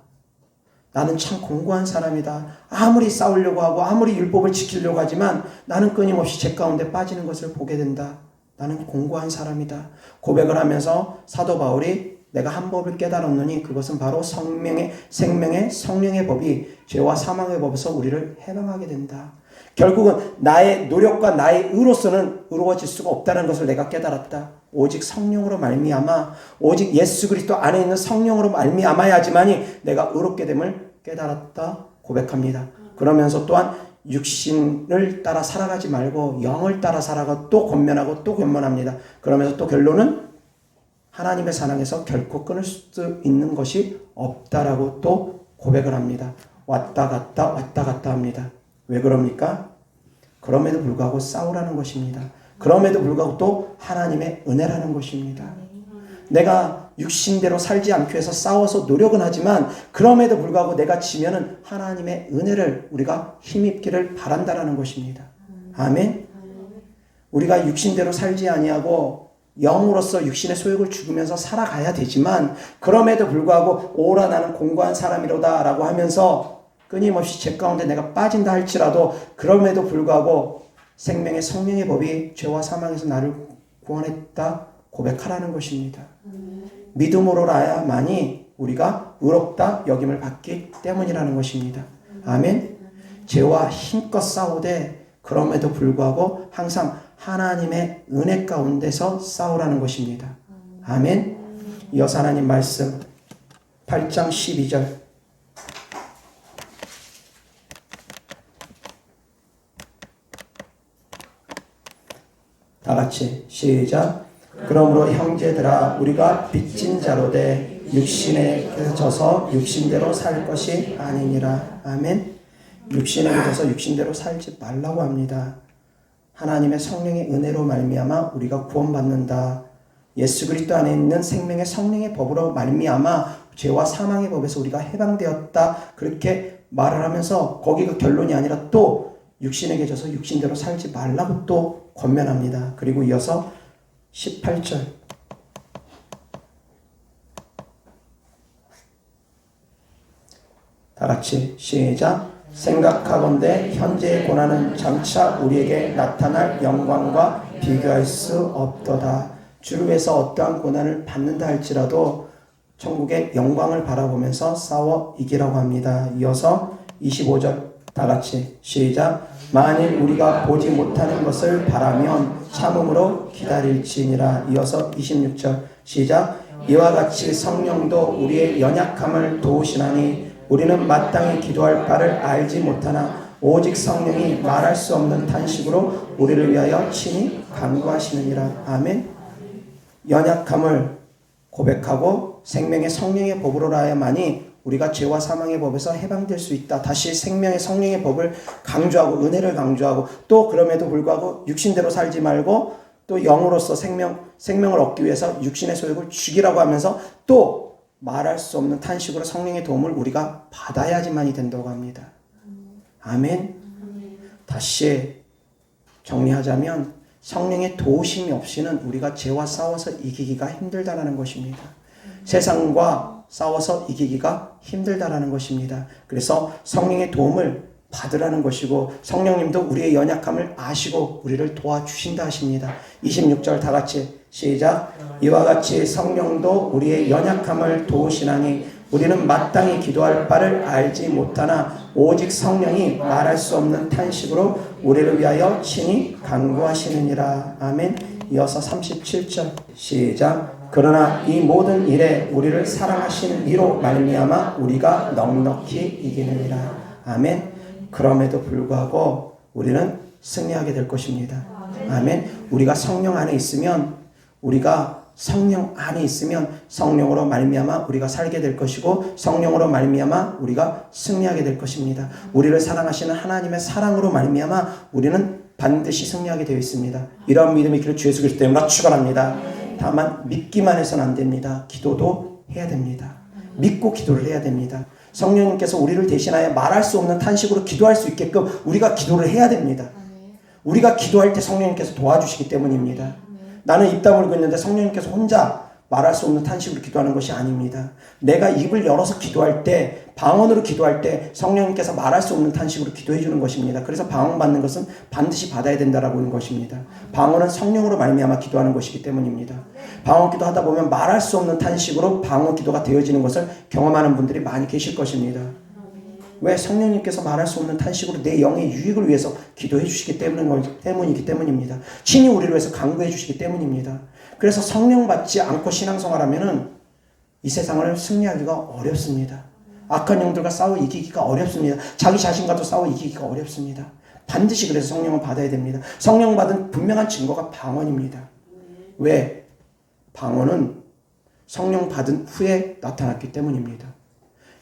나는 참 공고한 사람이다. 아무리 싸우려고 하고 아무리 율법을 지키려고 하지만 나는 끊임없이 죄 가운데 빠지는 것을 보게 된다. 나는 공고한 사람이다. 고백을 하면서 사도 바울이 내가 한 법을 깨달았노니 그것은 바로 생명의 성령의 법이 죄와 사망의 법에서 우리를 해방하게 된다. 결국은 나의 노력과 나의 의로서는 의로워질 수가 없다는 것을 내가 깨달았다. 오직 성령으로 말미암아 오직 예수 그리스도 안에 있는 성령으로 말미암아야지만이 내가 의롭게 됨을 깨달았다 고백합니다. 그러면서 또한 육신을 따라 살아가지 말고 영을 따라 살아가 또 권면하고 또 권면합니다. 그러면서 또 결론은 하나님의 사랑에서 결코 끊을 수 있는 것이 없다라고 또 고백을 합니다. 왔다 갔다 합니다. 왜 그럽니까? 그럼에도 불구하고 싸우라는 것입니다. 그럼에도 불구하고 또 하나님의 은혜라는 것입니다. 내가 육신대로 살지 않기 위해서 싸워서 노력은 하지만 그럼에도 불구하고 내가 지면은 하나님의 은혜를 우리가 힘입기를 바란다라는 것입니다. 아멘. 우리가 육신대로 살지 아니하고 영으로서 육신의 소욕을 죽이면서 살아가야 되지만 그럼에도 불구하고 오라 나는 공고한 사람이로다 라고 하면서 끊임없이 죄 가운데 내가 빠진다 할지라도 그럼에도 불구하고 생명의 성령의 법이 죄와 사망에서 나를 구원했다 고백하라는 것입니다. 믿음으로라야만이 우리가 의롭다 여김을 받기 때문이라는 것입니다. 아멘. 죄와 힘껏 싸우되 그럼에도 불구하고 항상 하나님의 은혜 가운데서 싸우라는 것입니다. 아멘. 이어서 하나님 말씀 8장 12절 다 같이 시작. 그러므로 형제들아 우리가 빚진 자로 돼 육신에 져서 육신대로 살 것이 아니니라. 아멘. 육신에 져서 육신대로 살지 말라고 합니다. 하나님의 성령의 은혜로 말미암아 우리가 구원받는다. 예수 그리스도 안에 있는 생명의 성령의 법으로 말미암아 죄와 사망의 법에서 우리가 해방되었다. 그렇게 말을 하면서 거기가 결론이 아니라 또 육신에게 져서 육신대로 살지 말라고 또 권면합니다. 그리고 이어서 18절 다 같이 시작. 생각하건대 현재의 고난은 장차 우리에게 나타날 영광과 비교할 수 없도다. 주를 위해서 어떠한 고난을 받는다 할지라도 천국의 영광을 바라보면서 싸워 이기라고 합니다. 이어서 25절 다 같이 시작. 만일 우리가 보지 못하는 것을 바라면 참음으로 기다릴지니라. 이어서 26절 시작. 이와 같이 성령도 우리의 연약함을 도우시나니 우리는 마땅히 기도할 바를 알지 못하나 오직 성령이 말할 수 없는 탄식으로 우리를 위하여 친히 간구하시느니라. 아멘. 연약함을 고백하고 생명의 성령의 법으로라야만이 우리가 죄와 사망의 법에서 해방될 수 있다. 다시 생명의 성령의 법을 강조하고 은혜를 강조하고 또 그럼에도 불구하고 육신대로 살지 말고 또 영으로서 생명을 얻기 위해서 육신의 소욕을 죽이라고 하면서 또 말할 수 없는 탄식으로 성령의 도움을 우리가 받아야지만이 된다고 합니다. 아멘. 다시 정리하자면 성령의 도우심이 없이는 우리가 죄와 싸워서 이기기가 힘들다라는 것입니다. 세상과 싸워서 이기기가 힘들다라는 것입니다. 그래서 성령의 도움을 받으라는 것이고 성령님도 우리의 연약함을 아시고 우리를 도와주신다 하십니다. 26절 다 같이 시작. 이와 같이 성령도 우리의 연약함을 도우시나니 우리는 마땅히 기도할 바를 알지 못하나 오직 성령이 말할 수 없는 탄식으로 우리를 위하여 친히 간구하시느니라. 아멘. 이어서 37절 시작. 그러나 이 모든 일에 우리를 사랑하시는 이로 말미암아 우리가 넉넉히 이기느니라. 아멘. 그럼에도 불구하고 우리는 승리하게 될 것입니다. 아멘. 우리가 성령 안에 있으면 성령으로 말미암아 우리가 살게 될 것이고 성령으로 말미암아 우리가 승리하게 될 것입니다. 우리를 사랑하시는 하나님의 사랑으로 말미암아 우리는 반드시 승리하게 되어 있습니다. 이러한 믿음의 길을 주 예수 그리스도 때문에 축원합니다. 다만 믿기만 해서는 안 됩니다. 기도도 해야 됩니다. 믿고 기도를 해야 됩니다. 성령님께서 우리를 대신하여 말할 수 없는 탄식으로 기도할 수 있게끔 우리가 기도를 해야 됩니다. 우리가 기도할 때 성령님께서 도와주시기 때문입니다. 나는 입 다물고 있는데 성령님께서 혼자 말할 수 없는 탄식으로 기도하는 것이 아닙니다. 내가 입을 열어서 기도할 때, 방언으로 기도할 때 성령님께서 말할 수 없는 탄식으로 기도해 주는 것입니다. 그래서 방언 받는 것은 반드시 받아야 된다라고 하는 것입니다. 방언은 성령으로 말미암아 기도하는 것이기 때문입니다. 방언 기도하다 보면 말할 수 없는 탄식으로 방언 기도가 되어지는 것을 경험하는 분들이 많이 계실 것입니다. 왜? 성령님께서 말할 수 없는 탄식으로 내 영의 유익을 위해서 기도해 주시기 때문이기 때문입니다. 친히 우리를 위해서 간구해 주시기 때문입니다. 그래서 성령 받지 않고 신앙생활하면은 이 세상을 승리하기가 어렵습니다. 악한 영들과 싸워 이기기가 어렵습니다. 자기 자신과도 싸워 이기기가 어렵습니다. 반드시 그래서 성령을 받아야 됩니다. 성령 받은 분명한 증거가 방언입니다. 왜? 방언은 성령 받은 후에 나타났기 때문입니다.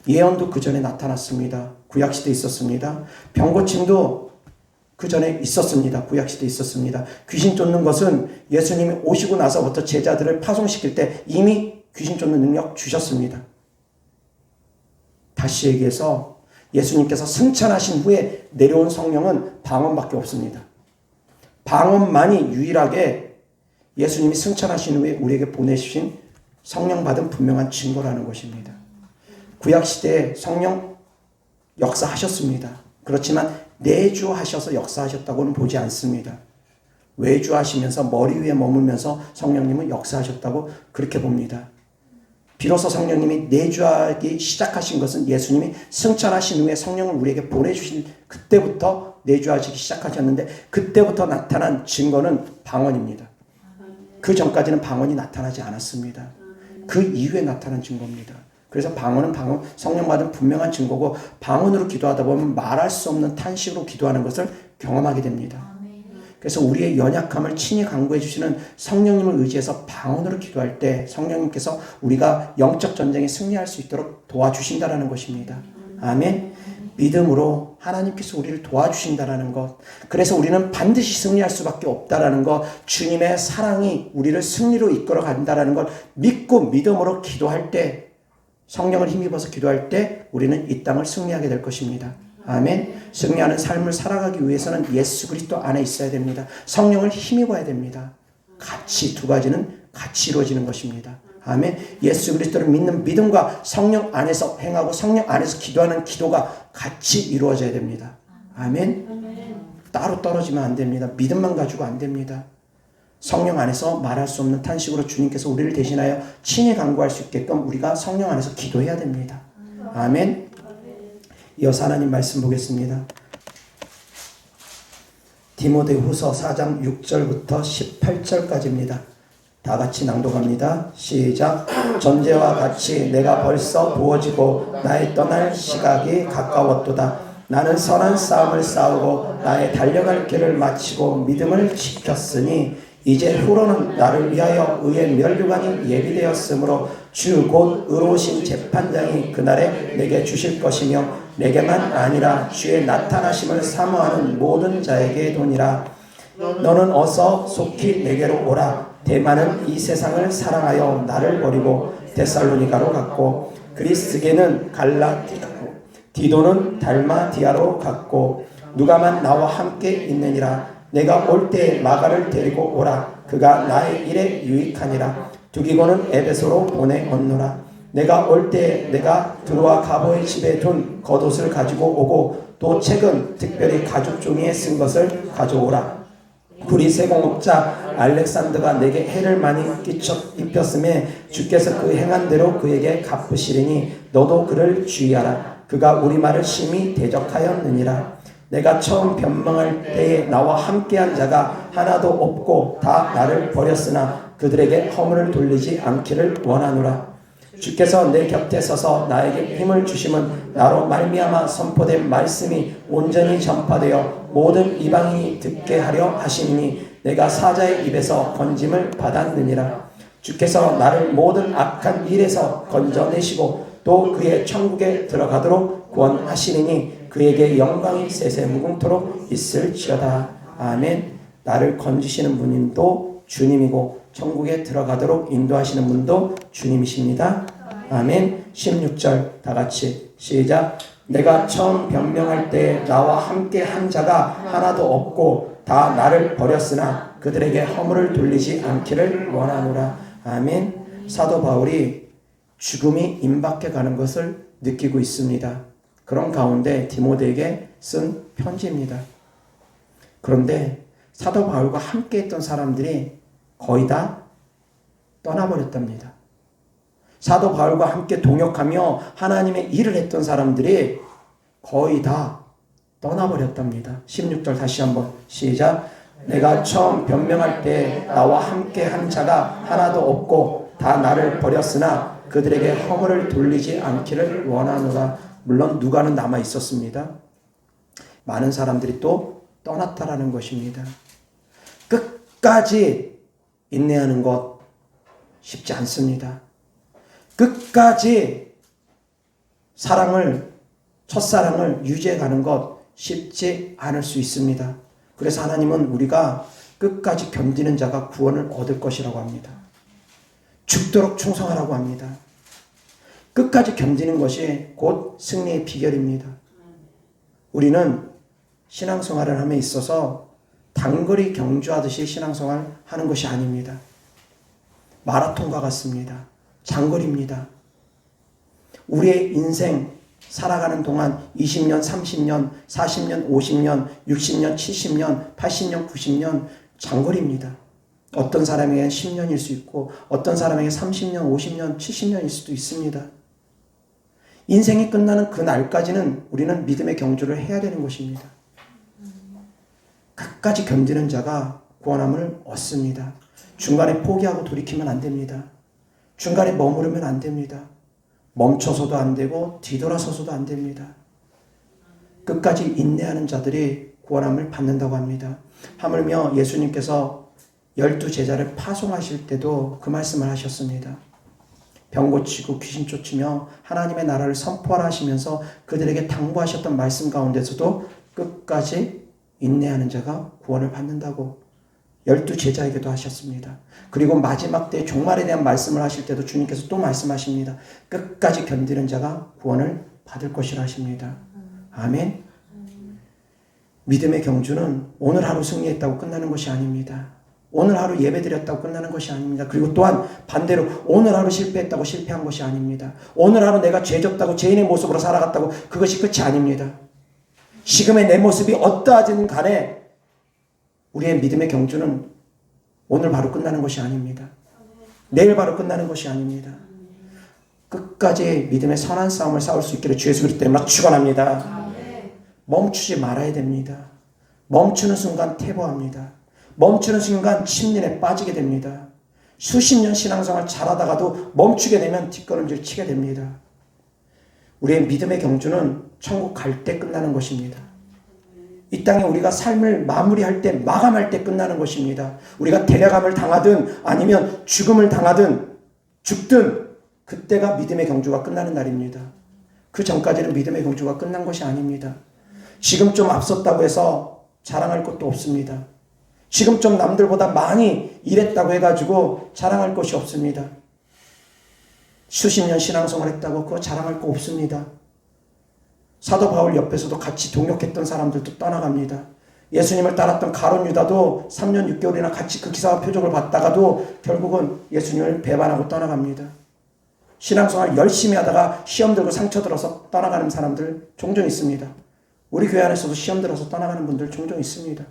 예언도 그 전에 나타났습니다. 구약시대에 있었습니다. 병고침도 그 전에 있었습니다. 구약시대에 있었습니다. 귀신 쫓는 것은 예수님이 오시고 나서부터 제자들을 파송시킬 때 이미 귀신 쫓는 능력 주셨습니다. 다시 얘기해서 예수님께서 승천하신 후에 내려온 성령은 방언밖에 없습니다. 방언만이 유일하게 예수님이 승천하신 후에 우리에게 보내주신 성령 받은 분명한 증거라는 것입니다. 구약시대에 성령 역사하셨습니다. 그렇지만 내주하셔서 역사하셨다고는 보지 않습니다. 외주하시면서 머리 위에 머물면서 성령님은 역사하셨다고 그렇게 봅니다. 비로소 성령님이 내주하기 시작하신 것은 예수님이 승천하신 후에 성령을 우리에게 보내주신 그때부터 내주하시기 시작하셨는데 그때부터 나타난 증거는 방언입니다. 그 전까지는 방언이 나타나지 않았습니다. 그 이후에 나타난 증거입니다. 그래서 방언은 성령 받은 분명한 증거고 방언으로 기도하다 보면 말할 수 없는 탄식으로 기도하는 것을 경험하게 됩니다. 그래서 우리의 연약함을 친히 간구해 주시는 성령님을 의지해서 방언으로 기도할 때 성령님께서 우리가 영적 전쟁에 승리할 수 있도록 도와주신다라는 것입니다. 아멘. 믿음으로 하나님께서 우리를 도와주신다라는 것. 그래서 우리는 반드시 승리할 수밖에 없다라는 것. 주님의 사랑이 우리를 승리로 이끌어 간다라는 걸 믿고 믿음으로 기도할 때 성령을 힘입어서 기도할 때 우리는 이 땅을 승리하게 될 것입니다. 아멘. 승리하는 삶을 살아가기 위해서는 예수 그리스도 안에 있어야 됩니다. 성령을 힘입어야 됩니다. 같이 두 가지는 같이 이루어지는 것입니다. 아멘. 예수 그리스도를 믿는 믿음과 성령 안에서 행하고 성령 안에서 기도하는 기도가 같이 이루어져야 됩니다. 아멘. 따로 떨어지면 안 됩니다. 믿음만 가지고 안 됩니다. 성령 안에서 말할 수 없는 탄식으로 주님께서 우리를 대신하여 친히 간구할 수 있게끔 우리가 성령 안에서 기도해야 됩니다. 아멘. 이어서 하나님 말씀 보겠습니다. 디모데후서 4장 6절부터 18절까지입니다. 다 같이 낭독합니다. 시작. 전제와 같이 내가 벌써 부어지고 나의 떠날 시각이 가까웠도다. 나는 선한 싸움을 싸우고 나의 달려갈 길을 마치고 믿음을 지켰으니 이제 후로는 나를 위하여 의의 면류관이 예비되었으므로 주 곧 의로우신 재판장이 그날에 내게 주실 것이며 내게만 아니라 주의 나타나심을 사모하는 모든 자에게 도니라. 너는 어서 속히 내게로 오라. 데마는 이 세상을 사랑하여 나를 버리고 데살로니가로 갔고 그리스게는 갈라디아로 디도는 달마디아로 갔고 누가만 나와 함께 있느니라. 내가 올 때에 마가를 데리고 오라. 그가 나의 일에 유익하니라. 두기고는 에베소로 보내었노라. 내가 올 때에 내가 드로아 가보의 집에 둔 겉옷을 가지고 오고 또 책은 특별히 가죽 종이에 쓴 것을 가져오라. 우리 세공업자 알렉산더가 내게 해를 많이 입혔음에 주께서 그 행한 대로 그에게 갚으시리니 너도 그를 주의하라. 그가 우리 말을 심히 대적하였느니라. 내가 처음 변명할 때에 나와 함께한 자가 하나도 없고 다 나를 버렸으나 그들에게 허물을 돌리지 않기를 원하노라. 주께서 내 곁에 서서 나에게 힘을 주심은 나로 말미암아 선포된 말씀이 온전히 전파되어 모든 이방인이 듣게 하려 하시니 내가 사자의 입에서 건짐을 받았느니라. 주께서 나를 모든 악한 일에서 건져내시고 또 그의 천국에 들어가도록 구원하시리니 그에게 영광이 세세 무궁토록 있을지어다. 아멘. 나를 건지시는 분도 주님이고 천국에 들어가도록 인도하시는 분도 주님이십니다. 아멘. 16절 다 같이 시작. 내가 처음 변명할 때 나와 함께 한 자가 하나도 없고 다 나를 버렸으나 그들에게 허물을 돌리지 않기를 원하노라. 아멘. 사도 바울이 죽음이 임박해 가는 것을 느끼고 있습니다. 그런 가운데 디모데에게 쓴 편지입니다. 그런데 사도 바울과 함께 했던 사람들이 거의 다 떠나버렸답니다. 사도 바울과 함께 동역하며 하나님의 일을 했던 사람들이 거의 다 떠나버렸답니다. 16절 다시 한번 시작. 내가 처음 변명할 때 나와 함께 한 자가 하나도 없고 다 나를 버렸으나 그들에게 허물을 돌리지 않기를 원하노라. 물론 누가는 남아 있었습니다. 많은 사람들이 또 떠났다라는 것입니다. 끝까지 인내하는 것 쉽지 않습니다. 끝까지 사랑을, 첫사랑을 유지해 가는 것 쉽지 않을 수 있습니다. 그래서 하나님은 우리가 끝까지 견디는 자가 구원을 얻을 것이라고 합니다. 죽도록 충성하라고 합니다. 끝까지 견디는 것이 곧 승리의 비결입니다. 우리는 신앙생활을 함에 있어서 단거리 경주하듯이 신앙생활을 하는 것이 아닙니다. 마라톤과 같습니다. 장거리입니다. 우리의 인생 살아가는 동안 20년, 30년, 40년, 50년, 60년, 70년, 80년, 90년 장거리입니다. 어떤 사람에게는 10년일 수 있고 어떤 사람에게 30년, 50년, 70년일 수도 있습니다. 인생이 끝나는 그 날까지는 우리는 믿음의 경주를 해야 되는 것입니다. 끝까지 견디는 자가 구원함을 얻습니다. 중간에 포기하고 돌이키면 안 됩니다. 중간에 머무르면 안 됩니다. 멈춰서도 안 되고 뒤돌아서서도 안 됩니다. 끝까지 인내하는 자들이 구원함을 받는다고 합니다. 하물며 예수님께서 12제자를 파송하실 때도 그 말씀을 하셨습니다. 병 고치고 귀신 쫓으며 하나님의 나라를 선포하라 하시면서 그들에게 당부하셨던 말씀 가운데서도 끝까지 인내하는 자가 구원을 받는다고 12제자에게도 하셨습니다. 그리고 마지막 때 종말에 대한 말씀을 하실 때도 주님께서 또 말씀하십니다. 끝까지 견디는 자가 구원을 받을 것이라 하십니다. 아멘. 믿음의 경주는 오늘 하루 승리했다고 끝나는 것이 아닙니다. 오늘 하루 예배드렸다고 끝나는 것이 아닙니다. 그리고 또한 반대로 오늘 하루 실패했다고 실패한 것이 아닙니다. 오늘 하루 내가 죄졌다고 죄인의 모습으로 살아갔다고 그것이 끝이 아닙니다. 지금의 내 모습이 어떠하든 간에 우리의 믿음의 경주는 오늘 바로 끝나는 것이 아닙니다. 내일 바로 끝나는 것이 아닙니다. 끝까지 믿음의 선한 싸움을 싸울 수 있기를 주 예수 그리스도 이름으로 축원합니다. 멈추지 말아야 됩니다. 멈추는 순간 퇴보합니다. 멈추는 순간 침륜에 빠지게 됩니다. 수십 년 신앙생활 잘하다가도 멈추게 되면 뒷걸음질 치게 됩니다. 우리의 믿음의 경주는 천국 갈 때 끝나는 것입니다. 이 땅에 우리가 삶을 마무리할 때, 마감할 때 끝나는 것입니다. 우리가 데려감을 당하든 아니면 죽음을 당하든 죽든 그때가 믿음의 경주가 끝나는 날입니다. 그 전까지는 믿음의 경주가 끝난 것이 아닙니다. 지금 좀 앞섰다고 해서 자랑할 것도 없습니다. 지금 좀 남들보다 많이 일했다고 해가지고 자랑할 것이 없습니다. 수십 년 신앙생활 했다고 그거 자랑할 거 없습니다. 사도 바울 옆에서도 같이 동역했던 사람들도 떠나갑니다. 예수님을 따랐던 가룟 유다도 3년 6개월이나 같이 그 기사와 표적을 받다가도 결국은 예수님을 배반하고 떠나갑니다. 신앙생활 열심히 하다가 시험 들고 상처 들어서 떠나가는 사람들 종종 있습니다. 우리 교회 안에서도 시험 들어서 떠나가는 분들 종종 있습니다.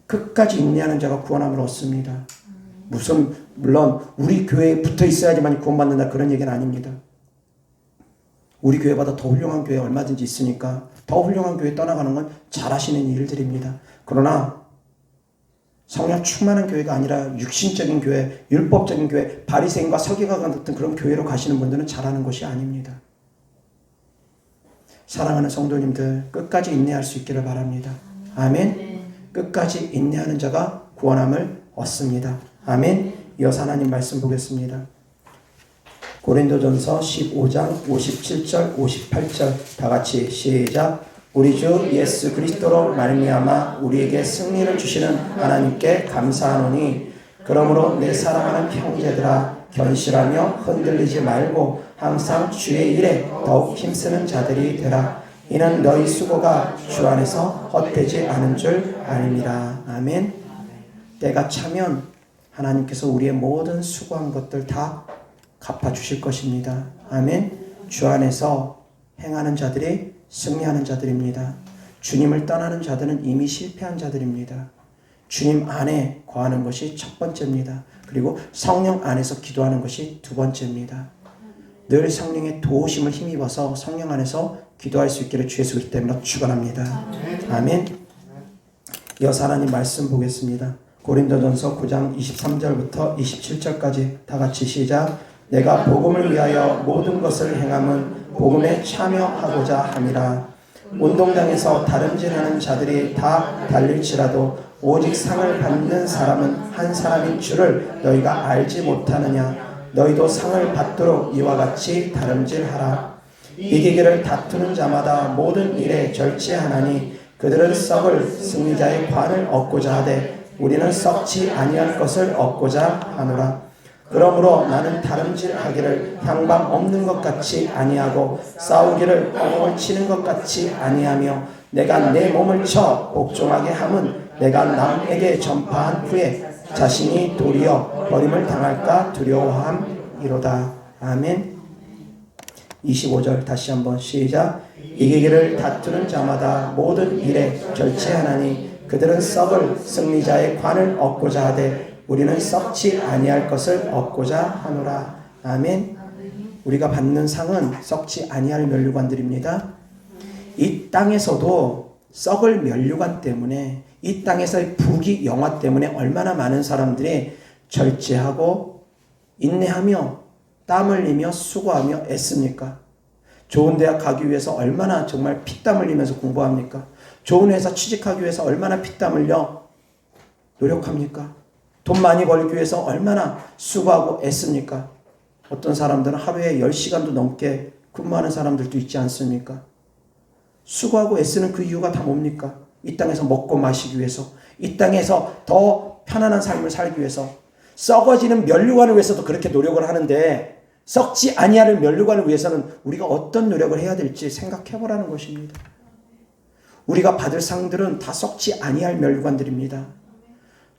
끝까지 인내하는 자가 구원함을 얻습니다. 물론 우리 교회에 붙어 있어야지만 구원받는다 그런 얘기는 아닙니다. 우리 교회보다 더 훌륭한 교회 얼마든지 있으니까 더 훌륭한 교회 떠나가는 건 잘하시는 일들입니다. 그러나 성령 충만한 교회가 아니라 육신적인 교회, 율법적인 교회, 바리새인과 서기관 같은 그런 교회로 가시는 분들은 잘하는 것이 아닙니다. 사랑하는 성도님들 끝까지 인내할 수 있기를 바랍니다. 아멘. 끝까지 인내하는 자가 구원함을 얻습니다. 아멘. 이어서 하나님 말씀 보겠습니다. 고린도전서 15장 57절 58절 다 같이 시작. 우리 주 예수 그리스도로 말미암아 우리에게 승리를 주시는 하나님께 감사하노니 그러므로 내 사랑하는 형제들아 견실하며 흔들리지 말고 항상 주의 일에 더욱 힘쓰는 자들이 되라. 이는 너희 수고가 주 안에서 헛되지 않은 줄 아닙니다. 아멘. 때가 차면 하나님께서 우리의 모든 수고한 것들 다 갚아주실 것입니다. 아멘. 주 안에서 행하는 자들이 승리하는 자들입니다. 주님을 떠나는 자들은 이미 실패한 자들입니다. 주님 안에 거하는 것이 첫 번째입니다. 그리고 성령 안에서 기도하는 것이 두 번째입니다. 늘 성령의 도우심을 힘입어서 성령 안에서 기도할 수 있기를 주 예수 그리스도 때문에 축원합니다. 아멘. 이어서 하나님 말씀 보겠습니다. 고린도전서 9장 23절부터 27절까지 다 같이 시작. 내가 복음을 위하여 모든 것을 행함은 복음에 참여하고자 함이라. 운동장에서 다름질하는 자들이 다 달릴지라도 오직 상을 받는 사람은 한 사람인 줄을 너희가 알지 못하느냐. 너희도 상을 받도록 이와 같이 다름질하라. 이기기를 다투는 자마다 모든 일에 절제하나니 그들은 썩을 승리자의 관을 얻고자 하되 우리는 썩지 아니할 것을 얻고자 하노라. 그러므로 나는 다름질하기를 향방 없는 것 같이 아니하고 싸우기를 뻥을 치는 것 같이 아니하며 내가 내 몸을 쳐 복종하게 함은 내가 남에게 전파한 후에 자신이 도리어 버림을 당할까 두려워함이로다. 아멘. 25절 다시 한번 시작. 이기기를 다투는 자마다 모든 일에 절제하나니 그들은 썩을 승리자의 관을 얻고자 하되 우리는 썩지 아니할 것을 얻고자 하노라. 아멘. 우리가 받는 상은 썩지 아니할 면류관들입니다. 이 땅에서도 썩을 면류관 때문에, 이 땅에서의 부귀 영화 때문에 얼마나 많은 사람들이 절제하고 인내하며 땀 흘리며 수고하며 애씁니까? 좋은 대학 가기 위해서 얼마나 정말 피땀 흘리면서 공부합니까? 좋은 회사 취직하기 위해서 얼마나 피땀 흘려 노력합니까? 돈 많이 벌기 위해서 얼마나 수고하고 애씁니까? 어떤 사람들은 하루에 10시간도 넘게 근무하는 사람들도 있지 않습니까? 수고하고 애쓰는 그 이유가 다 뭡니까? 이 땅에서 먹고 마시기 위해서, 이 땅에서 더 편안한 삶을 살기 위해서, 썩어지는 면류관을 위해서도 그렇게 노력을 하는데 썩지 아니할 면류관을 위해서는 우리가 어떤 노력을 해야 될지 생각해 보라는 것입니다. 우리가 받을 상들은 다 썩지 아니할 면류관들입니다.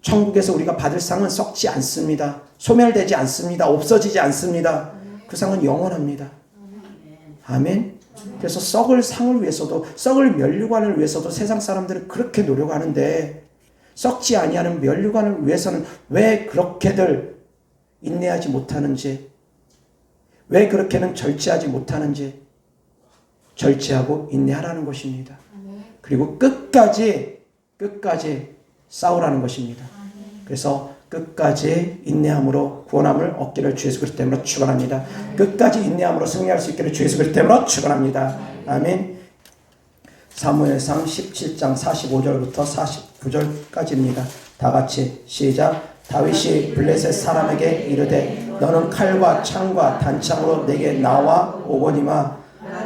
천국에서 우리가 받을 상은 썩지 않습니다. 소멸되지 않습니다. 없어지지 않습니다. 그 상은 영원합니다. 아멘. 그래서 썩을 상을 위해서도, 썩을 면류관을 위해서도 세상 사람들은 그렇게 노력하는데 썩지 아니하는 면류관을 위해서는 왜 그렇게들 인내하지 못하는지, 왜 그렇게는 절제하지 못하는지 절제하고 인내하라는 것입니다. 그리고 끝까지 싸우라는 것입니다. 그래서 끝까지 인내함으로 구원함을 얻기를 주 예수 그리스도 이름으로 축원합니다. 끝까지 인내함으로 승리할 수 있기를 주 예수 그리스도 이름으로 축원합니다. 아멘. 사무엘상 17장 45절부터 49절까지입니다. 다 같이 시작. 다윗이 블레셋 사람에게 이르되 너는 칼과 창과 단창으로 내게 나와 오거니와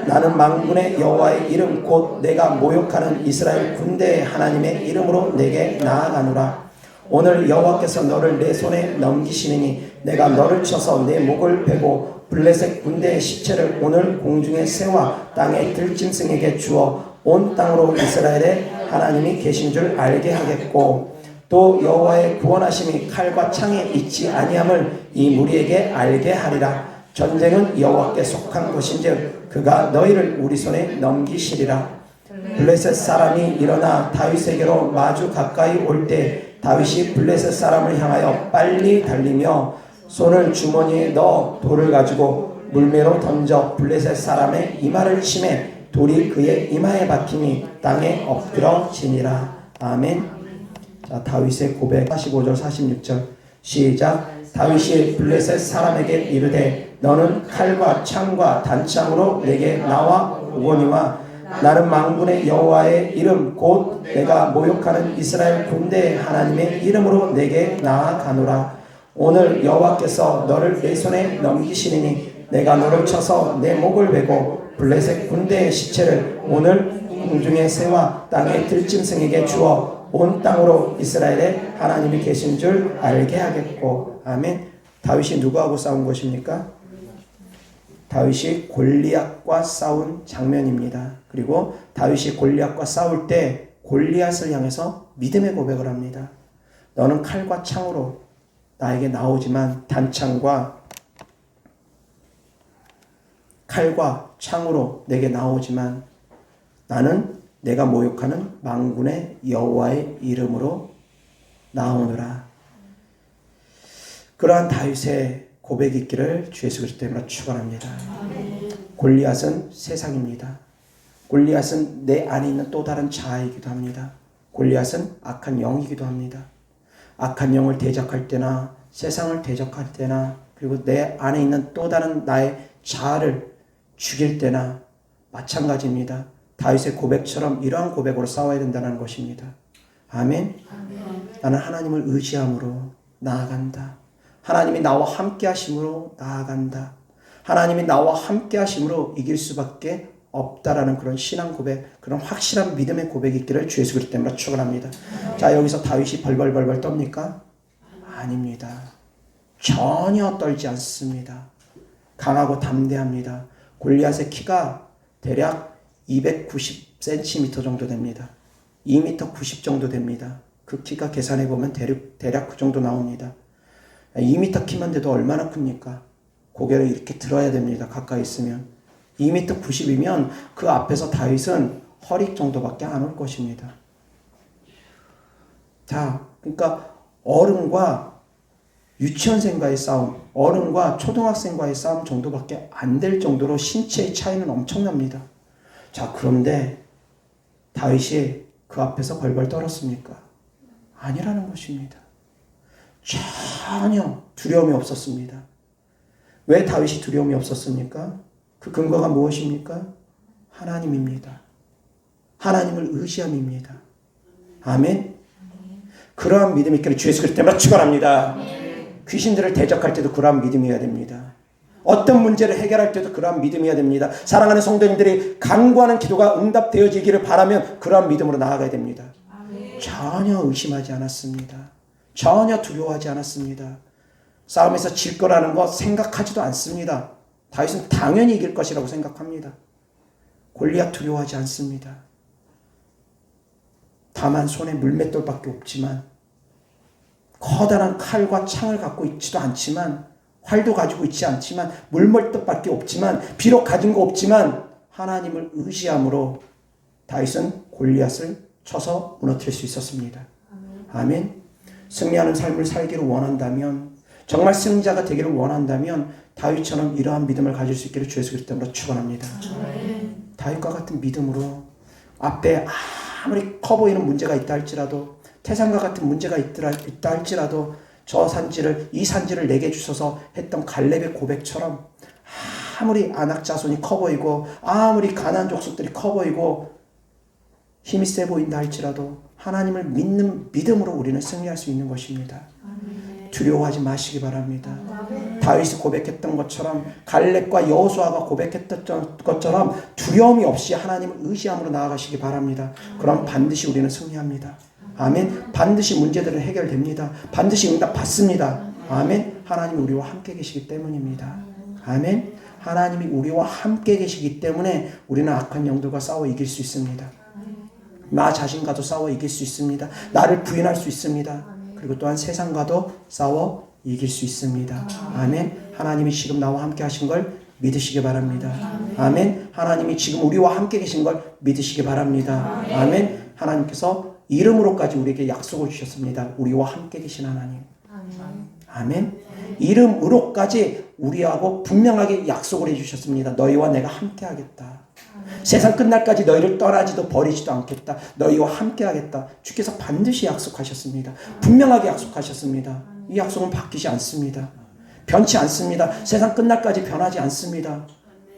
나는 만군의 여호와의 이름 곧 내가 모욕하는 이스라엘 군대의 하나님의 이름으로 내게 나아가노라. 오늘 여호와께서 너를 내 손에 넘기시니 내가 너를 쳐서 내 목을 베고 블레셋 군대의 시체를 오늘 공중의 새와 땅의 들짐승에게 주어 온 땅으로 이스라엘의 하나님이 계신 줄 알게 하겠고 또 여호와의 구원하심이 칼과 창에 있지 아니함을 이 무리에게 알게 하리라. 전쟁은 여호와께 속한 것인즉 그가 너희를 우리 손에 넘기시리라. 블레셋 사람이 일어나 다윗에게로 마주 가까이 올 때 다윗이 블레셋 사람을 향하여 빨리 달리며 손을 주머니에 넣어 돌을 가지고 물매로 던져 블레셋 사람의 이마를 치매 돌이 그의 이마에 박히니 땅에 엎드러지니라. 아멘. 자, 다윗의 고백 45절 46절 시작. 다윗이 블레셋 사람에게 이르되 너는 칼과 창과 단창으로 내게 나와 오거니와 나는 만군의 여호와의 이름 곧 내가 모욕하는 이스라엘 군대의 하나님의 이름으로 내게 나아가노라. 오늘 여호와께서 너를 내 손에 넘기시리니 내가 너를 쳐서 내 목을 베고 블레셋 군대의 시체를 오늘 공중의 새와 땅의 들짐승에게 주어 온 땅으로 이스라엘의 하나님이 계신 줄 알게 하겠고. 아멘. 다윗이 누구하고 싸운 것입니까? 다윗이 골리앗과 싸운 장면입니다. 그리고 다윗이 골리앗과 싸울 때 골리앗을 향해서 믿음의 고백을 합니다. 너는 칼과 창으로 나에게 나오지만 칼과 창으로 내게 나오지만 나는 내가 모욕하는 만군의 여호와의 이름으로 나오노라. 그러한 다윗의 고백이 있기를 주 예수 그리스도 이름으로 축원합니다. 골리앗은 세상입니다. 골리앗은 내 안에 있는 또 다른 자아이기도 합니다. 골리앗은 악한 영이기도 합니다. 악한 영을 대적할 때나 세상을 대적할 때나 그리고 내 안에 있는 또 다른 나의 자아를 죽일 때나 마찬가지입니다. 다윗의 고백처럼 이러한 고백으로 싸워야 된다는 것입니다. 아멘. 나는 하나님을 의지함으로 나아간다. 하나님이 나와 함께 하심으로 나아간다. 하나님이 나와 함께 하심으로 이길 수밖에 없다라는 그런 신앙 고백, 그런 확실한 믿음의 고백이 있기를 주 예수 그리스도 때문에 축원합니다. 자, 여기서 다윗이 벌벌벌벌 떱니까? 아닙니다. 전혀 떨지 않습니다. 강하고 담대합니다. 골리앗의 키가 대략 290cm 정도 됩니다. 2m 90 정도 됩니다. 그 키가 계산해 보면 대략 그 정도 나옵니다. 2m 키만 돼도 얼마나 큽니까? 고개를 이렇게 들어야 됩니다. 가까이 있으면. 2m 90이면 그 앞에서 다윗은 허리 정도밖에 안 올 것입니다. 자, 그러니까 어른과 유치원생과의 싸움, 어른과 초등학생과의 싸움 정도밖에 안 될 정도로 신체의 차이는 엄청납니다. 자, 그런데 다윗이 그 앞에서 벌벌 떨었습니까? 아니라는 것입니다. 전혀 두려움이 없었습니다. 왜 다윗이 두려움이 없었습니까? 그 근거가 무엇입니까? 하나님입니다. 하나님을 의지함입니다. 아멘. 그러한 믿음이 있기를 주 예수 그리스도 때문에 축원합니다. 귀신들을 대적할 때도 그러한 믿음이어야 됩니다. 어떤 문제를 해결할 때도 그러한 믿음이어야 됩니다. 사랑하는 성도님들이 간구하는 기도가 응답되어지기를 바라면 그러한 믿음으로 나아가야 됩니다. 전혀 의심하지 않았습니다. 전혀 두려워하지 않았습니다. 싸움에서 질 거라는 것 생각하지도 않습니다. 다윗은 당연히 이길 것이라고 생각합니다. 골리앗 두려워하지 않습니다. 다만 손에 물맷돌밖에 없지만, 커다란 칼과 창을 갖고 있지도 않지만, 활도 가지고 있지 않지만, 물맷돌밖에 없지만, 비록 가진 거 없지만 하나님을 의지함으로 다윗은 골리앗을 쳐서 무너뜨릴 수 있었습니다. 아멘. 승리하는 삶을 살기를 원한다면, 정말 승리자가 되기를 원한다면 다윗처럼 이러한 믿음을 가질 수 있기를 주 예수 그리스도 때문에 축원합니다. 다윗과 같은 믿음으로 앞에 아무리 커 보이는 문제가 있다 할지라도, 태산과 같은 문제가 있다 할지라도 이 산지를 내게 주셔서 했던 갈렙의 고백처럼, 아무리 아낙 자손이 커 보이고 아무리 가나안 족속들이 커 보이고 힘이 세 보인다 할지라도 하나님을 믿는 믿음으로 우리는 승리할 수 있는 것입니다. 두려워하지 마시기 바랍니다. 다윗이 고백했던 것처럼, 갈렙과 여호수아가 고백했던 것처럼 두려움이 없이 하나님을 의지함으로 나아가시기 바랍니다. 그럼 반드시 우리는 승리합니다. 아멘. 반드시 문제들은 해결됩니다. 반드시 응답 받습니다. 아멘. 하나님이 우리와 함께 계시기 때문입니다. 아멘. 하나님이 우리와 함께 계시기 때문에 우리는 악한 영들과 싸워 이길 수 있습니다. 나 자신과도 싸워 이길 수 있습니다. 나를 부인할 수 있습니다. 그리고 또한 세상과도 싸워 이길 수 있습니다. 아멘. 하나님이 지금 나와 함께 하신 걸 믿으시기 바랍니다. 아멘. 하나님이 지금 우리와 함께 계신 걸 믿으시기 바랍니다. 아멘. 하나님께서 이름으로까지 우리에게 약속을 주셨습니다. 우리와 함께 계신 하나님. 아멘. 이름으로까지 우리하고 분명하게 약속을 해주셨습니다. 너희와 내가 함께 하겠다. 세상 끝날까지 너희를 떠나지도 버리지도 않겠다. 너희와 함께 하겠다. 주께서 반드시 약속하셨습니다. 분명하게 약속하셨습니다. 이 약속은 바뀌지 않습니다. 변치 않습니다. 세상 끝날까지 변하지 않습니다.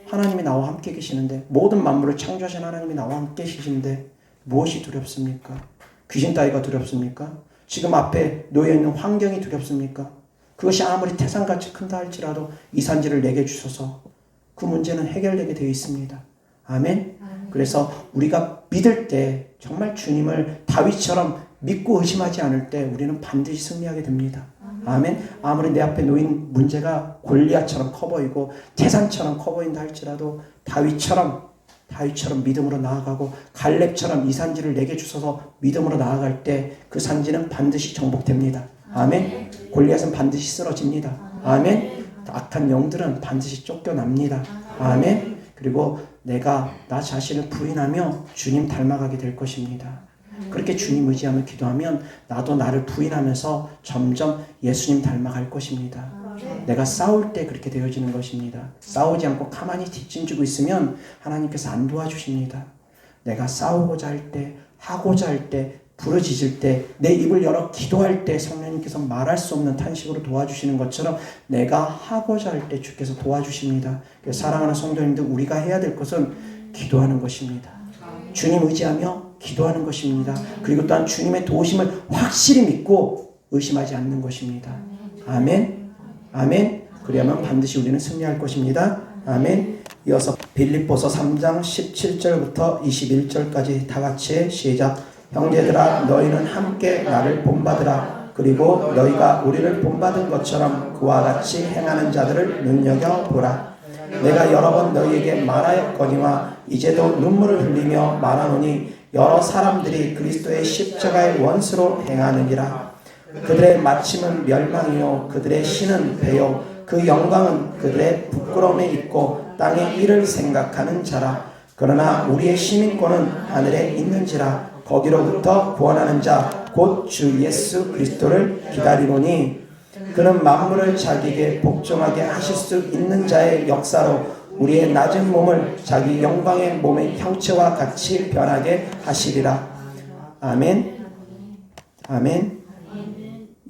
하나님이 나와 함께 계시는데, 모든 만물을 창조하신 하나님이 나와 함께 계시는데 무엇이 두렵습니까? 귀신 따위가 두렵습니까? 지금 앞에 놓여있는 환경이 두렵습니까? 그것이 아무리 태산같이 큰다 할지라도 이 산지를 내게 주셔서 그 문제는 해결되게 되어 있습니다. 아멘. 그래서 우리가 믿을 때, 정말 주님을 다윗처럼 믿고 의심하지 않을 때 우리는 반드시 승리하게 됩니다. 아멘. 아무리 내 앞에 놓인 문제가 골리앗처럼 커 보이고 태산처럼 커 보인다 할지라도 다윗처럼 믿음으로 나아가고, 갈렙처럼 이 산지를 내게 주셔서 믿음으로 나아갈 때 그 산지는 반드시 정복됩니다. 아멘. 골리앗은 반드시 쓰러집니다. 아멘. 악한 영들은 반드시 쫓겨납니다. 아멘. 그리고 내가 나 자신을 부인하며 주님 닮아가게 될 것입니다. 그렇게 주님 의지하며 기도하면 나도 나를 부인하면서 점점 예수님 닮아갈 것입니다. 내가 싸울 때 그렇게 되어지는 것입니다. 싸우지 않고 가만히 뒷짐지고 있으면 하나님께서 안 도와주십니다. 내가 싸우고자 할 때, 하고자 할 때, 부르짖을 때, 내 입을 열어 기도할 때 성령님께서 말할 수 없는 탄식으로 도와주시는 것처럼 내가 하고자 할 때 주께서 도와주십니다. 사랑하는 성도님들, 우리가 해야 될 것은 기도하는 것입니다. 주님 의지하며 기도하는 것입니다. 그리고 또한 주님의 도우심을 확실히 믿고 의심하지 않는 것입니다. 아멘. 아멘. 그리하면 반드시 우리는 승리할 것입니다. 아멘. 이어서 빌립보서 3장 17절부터 21절까지 다 같이 시작. 형제들아 너희는 함께 나를 본받으라. 그리고 너희가 우리를 본받은 것처럼 그와 같이 행하는 자들을 눈여겨보라. 내가 여러 번 너희에게 말하였거니와 이제도 눈물을 흘리며 말하노니 여러 사람들이 그리스도의 십자가의 원수로 행하느니라. 그들의 마침은 멸망이요 그들의 신은 배요 그 영광은 그들의 부끄러움에 있고 땅의 일을 생각하는 자라. 그러나 우리의 시민권은 하늘에 있는지라. 거기로부터 구원하는 자 곧 주 예수 그리스도를 기다리노니 그는 만물을 자기에게 복종하게 하실 수 있는 자의 역사로 우리의 낮은 몸을 자기 영광의 몸의 형체와 같이 변하게 하시리라. 아멘. 아멘.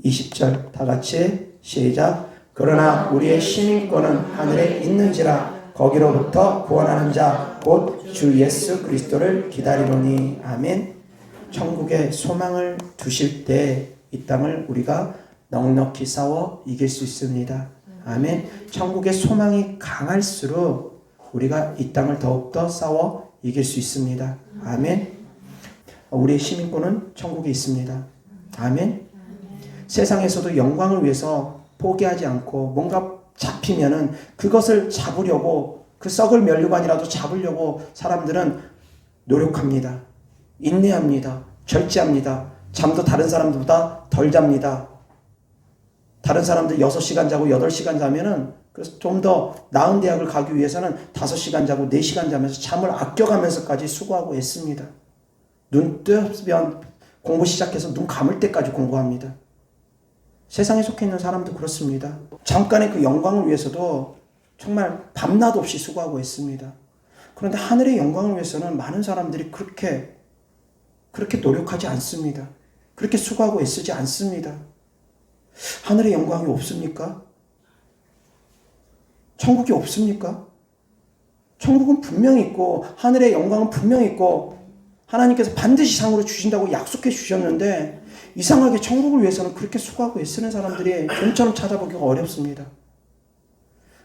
20절 다 같이 시작. 그러나 우리의 시민권은 하늘에 있는지라. 거기로부터 구원하는 자 곧 주 예수 그리스도를 기다리노니. 아멘. 천국에 소망을 두실 때 이 땅을 우리가 넉넉히 싸워 이길 수 있습니다. 아멘. 천국의 소망이 강할수록 우리가 이 땅을 더욱더 싸워 이길 수 있습니다. 아멘. 우리의 시민권은 천국에 있습니다. 아멘. 세상에서도 영광을 위해서 포기하지 않고 뭔가 잡히면은 그것을 잡으려고 그 썩을 면류관이라도 잡으려고 사람들은 노력합니다. 인내합니다. 절제합니다. 잠도 다른 사람들보다 덜 잡니다. 다른 사람들 6시간 자고 8시간 자면은 그래서 좀 더 나은 대학을 가기 위해서는 5시간 자고 4시간 자면서 잠을 아껴가면서까지 수고하고 애씁니다. 눈 뜨면 공부 시작해서 눈 감을 때까지 공부합니다. 세상에 속해 있는 사람도 그렇습니다. 잠깐의 그 영광을 위해서도 정말 밤낮 없이 수고하고 애씁니다. 그런데 하늘의 영광을 위해서는 많은 사람들이 그렇게 노력하지 않습니다. 그렇게 수고하고 애쓰지 않습니다. 하늘의 영광이 없습니까? 천국이 없습니까? 천국은 분명히 있고 하늘의 영광은 분명히 있고 하나님께서 반드시 상으로 주신다고 약속해 주셨는데 이상하게 천국을 위해서는 그렇게 수고하고 애쓰는 사람들이 좀처럼 찾아보기가 어렵습니다.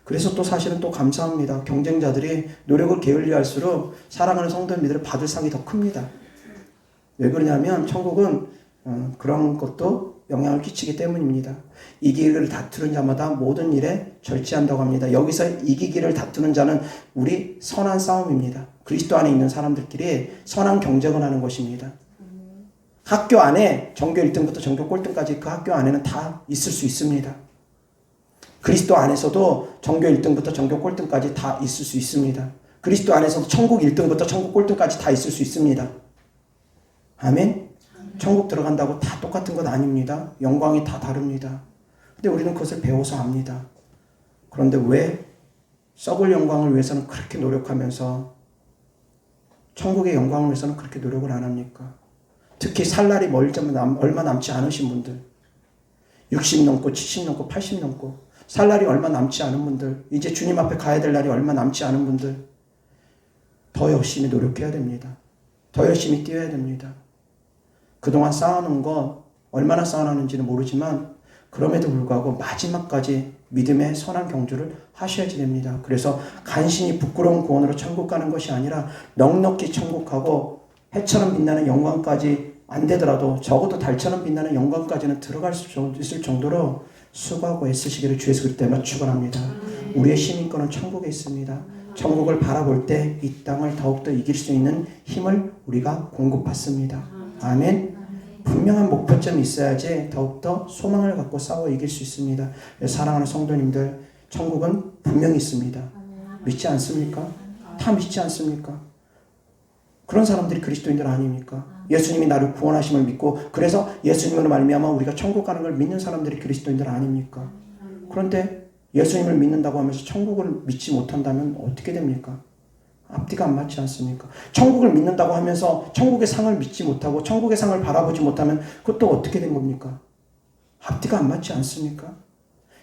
그래서 또 사실은 또 감사합니다. 경쟁자들이 노력을 게을리할수록 사랑하는 성도님들을 받을 상이 더 큽니다. 왜 그러냐면 천국은 그런 것도 영향을 끼치기 때문입니다. 이기기를 다투는 자마다 모든 일에 절제한다고 합니다. 여기서 이기기를 다투는 자는 우리 선한 싸움입니다. 그리스도 안에 있는 사람들끼리 선한 경쟁을 하는 것입니다. 학교 안에 전교 1등부터 전교 꼴등까지 그 학교 안에는 다 있을 수 있습니다. 그리스도 안에서도 전교 1등부터 전교 꼴등까지 다 있을 수 있습니다. 그리스도 안에서도 천국 1등부터 천국 꼴등까지 다 있을 수 있습니다. 아멘? 천국 들어간다고 다 똑같은 건 아닙니다. 영광이 다 다릅니다. 근데 우리는 그것을 배워서 압니다. 그런데 왜 썩을 영광을 위해서는 그렇게 노력하면서 천국의 영광을 위해서는 그렇게 노력을 안 합니까? 특히 살 날이 얼마 남지 않으신 분들, 60 넘고 70 넘고 80 넘고 살 날이 얼마 남지 않은 분들, 이제 주님 앞에 가야 될 날이 얼마 남지 않은 분들, 더 열심히 노력해야 됩니다. 더 열심히 뛰어야 됩니다. 그동안 쌓아놓은 거 얼마나 쌓아놨는지는 모르지만 그럼에도 불구하고 마지막까지 믿음의 선한 경주를 하셔야지 됩니다. 그래서 간신히 부끄러운 구원으로 천국 가는 것이 아니라 넉넉히 천국하고 해처럼 빛나는 영광까지 안 되더라도 적어도 달처럼 빛나는 영광까지는 들어갈 수 있을 정도로 수고하고 애쓰시기를 주 예수 그리스도 때문에 축원합니다. 우리의 시민권은 천국에 있습니다. 천국을 바라볼 때 이 땅을 더욱더 이길 수 있는 힘을 우리가 공급받습니다. 아멘. 분명한 목표점이 있어야지 더욱더 소망을 갖고 싸워 이길 수 있습니다. 사랑하는 성도님들, 천국은 분명히 있습니다. 믿지 않습니까? 다 믿지 않습니까? 그런 사람들이 그리스도인들 아닙니까? 예수님이 나를 구원하심을 믿고 그래서 예수님으로 말미암아 우리가 천국 가는 걸 믿는 사람들이 그리스도인들 아닙니까? 그런데 예수님을 믿는다고 하면서 천국을 믿지 못한다면 어떻게 됩니까? 앞뒤가 안 맞지 않습니까? 천국을 믿는다고 하면서 천국의 상을 믿지 못하고 천국의 상을 바라보지 못하면 그것도 어떻게 된 겁니까? 앞뒤가 안 맞지 않습니까?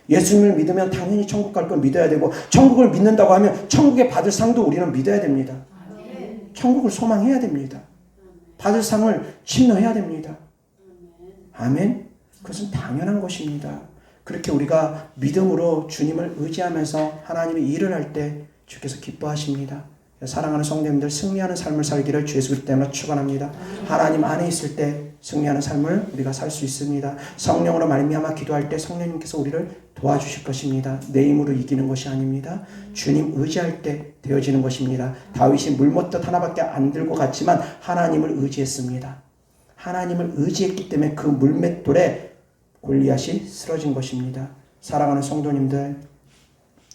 예수님을 믿으면 당연히 천국 갈 걸 믿어야 되고 천국을 믿는다고 하면 천국에 받을 상도 우리는 믿어야 됩니다. 천국을 소망해야 됩니다. 받을 상을 침노해야 됩니다. 아멘? 그것은 당연한 것입니다. 그렇게 우리가 믿음으로 주님을 의지하면서 하나님의 일을 할 때 주께서 기뻐하십니다. 사랑하는 성도님들, 승리하는 삶을 살기를 주 예수 그리스도 때문에 축원합니다. 하나님 안에 있을 때 승리하는 삶을 우리가 살 수 있습니다. 성령으로 말미암아 기도할 때 성령님께서 우리를 도와주실 것입니다. 내 힘으로 이기는 것이 아닙니다. 주님 의지할 때 되어지는 것입니다. 다윗이 물못듯 하나밖에 안 들고 갔지만 하나님을 의지했습니다. 하나님을 의지했기 때문에 그 물맷돌에 골리앗이 쓰러진 것입니다. 사랑하는 성도님들,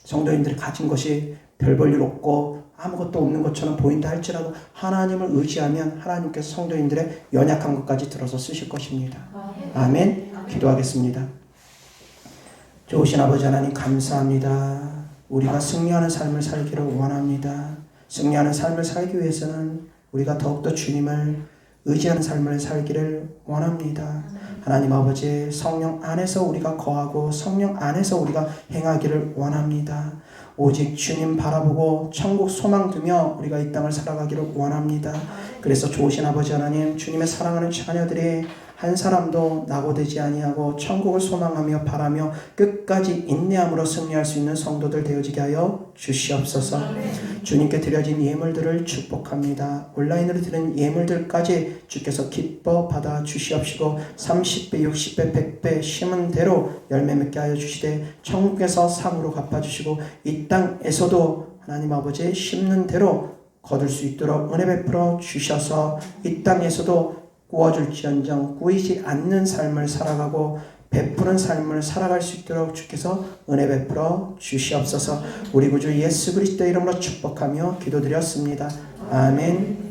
성도님들이 가진 것이 별 볼 일 없고 아무것도 없는 것처럼 보인다 할지라도 하나님을 의지하면 하나님께서 성도님들의 연약한 것까지 들어서 쓰실 것입니다. 아멘. 기도하겠습니다. 좋으신 아버지 하나님 감사합니다. 우리가 승리하는 삶을 살기를 원합니다. 승리하는 삶을 살기 위해서는 우리가 더욱더 주님을 의지하는 삶을 살기를 원합니다. 하나님 아버지, 성령 안에서 우리가 거하고 성령 안에서 우리가 행하기를 원합니다. 오직 주님 바라보고 천국 소망 두며 우리가 이 땅을 살아가기를 원합니다. 그래서 좋으신 아버지 하나님, 주님의 사랑하는 자녀들이 한 사람도 낙오되지 아니하고 천국을 소망하며 바라며 끝까지 인내함으로 승리할 수 있는 성도들 되어지게 하여 주시옵소서. 주님께 드려진 예물들을 축복합니다. 온라인으로 드린 예물들까지 주께서 기뻐 받아 주시옵시고 30배, 60배, 100배 심은 대로 열매 맺게 하여 주시되 천국에서 상으로 갚아주시고 이 땅에서도 하나님 아버지 심는 대로 거둘 수 있도록 은혜 베풀어 주셔서 이 땅에서도 구워줄지언정 구이지 않는 삶을 살아가고 베푸는 삶을 살아갈 수 있도록 주께서 은혜 베풀어 주시옵소서. 우리 구주 예수 그리스도 이름으로 축복하며 기도드렸습니다. 아멘.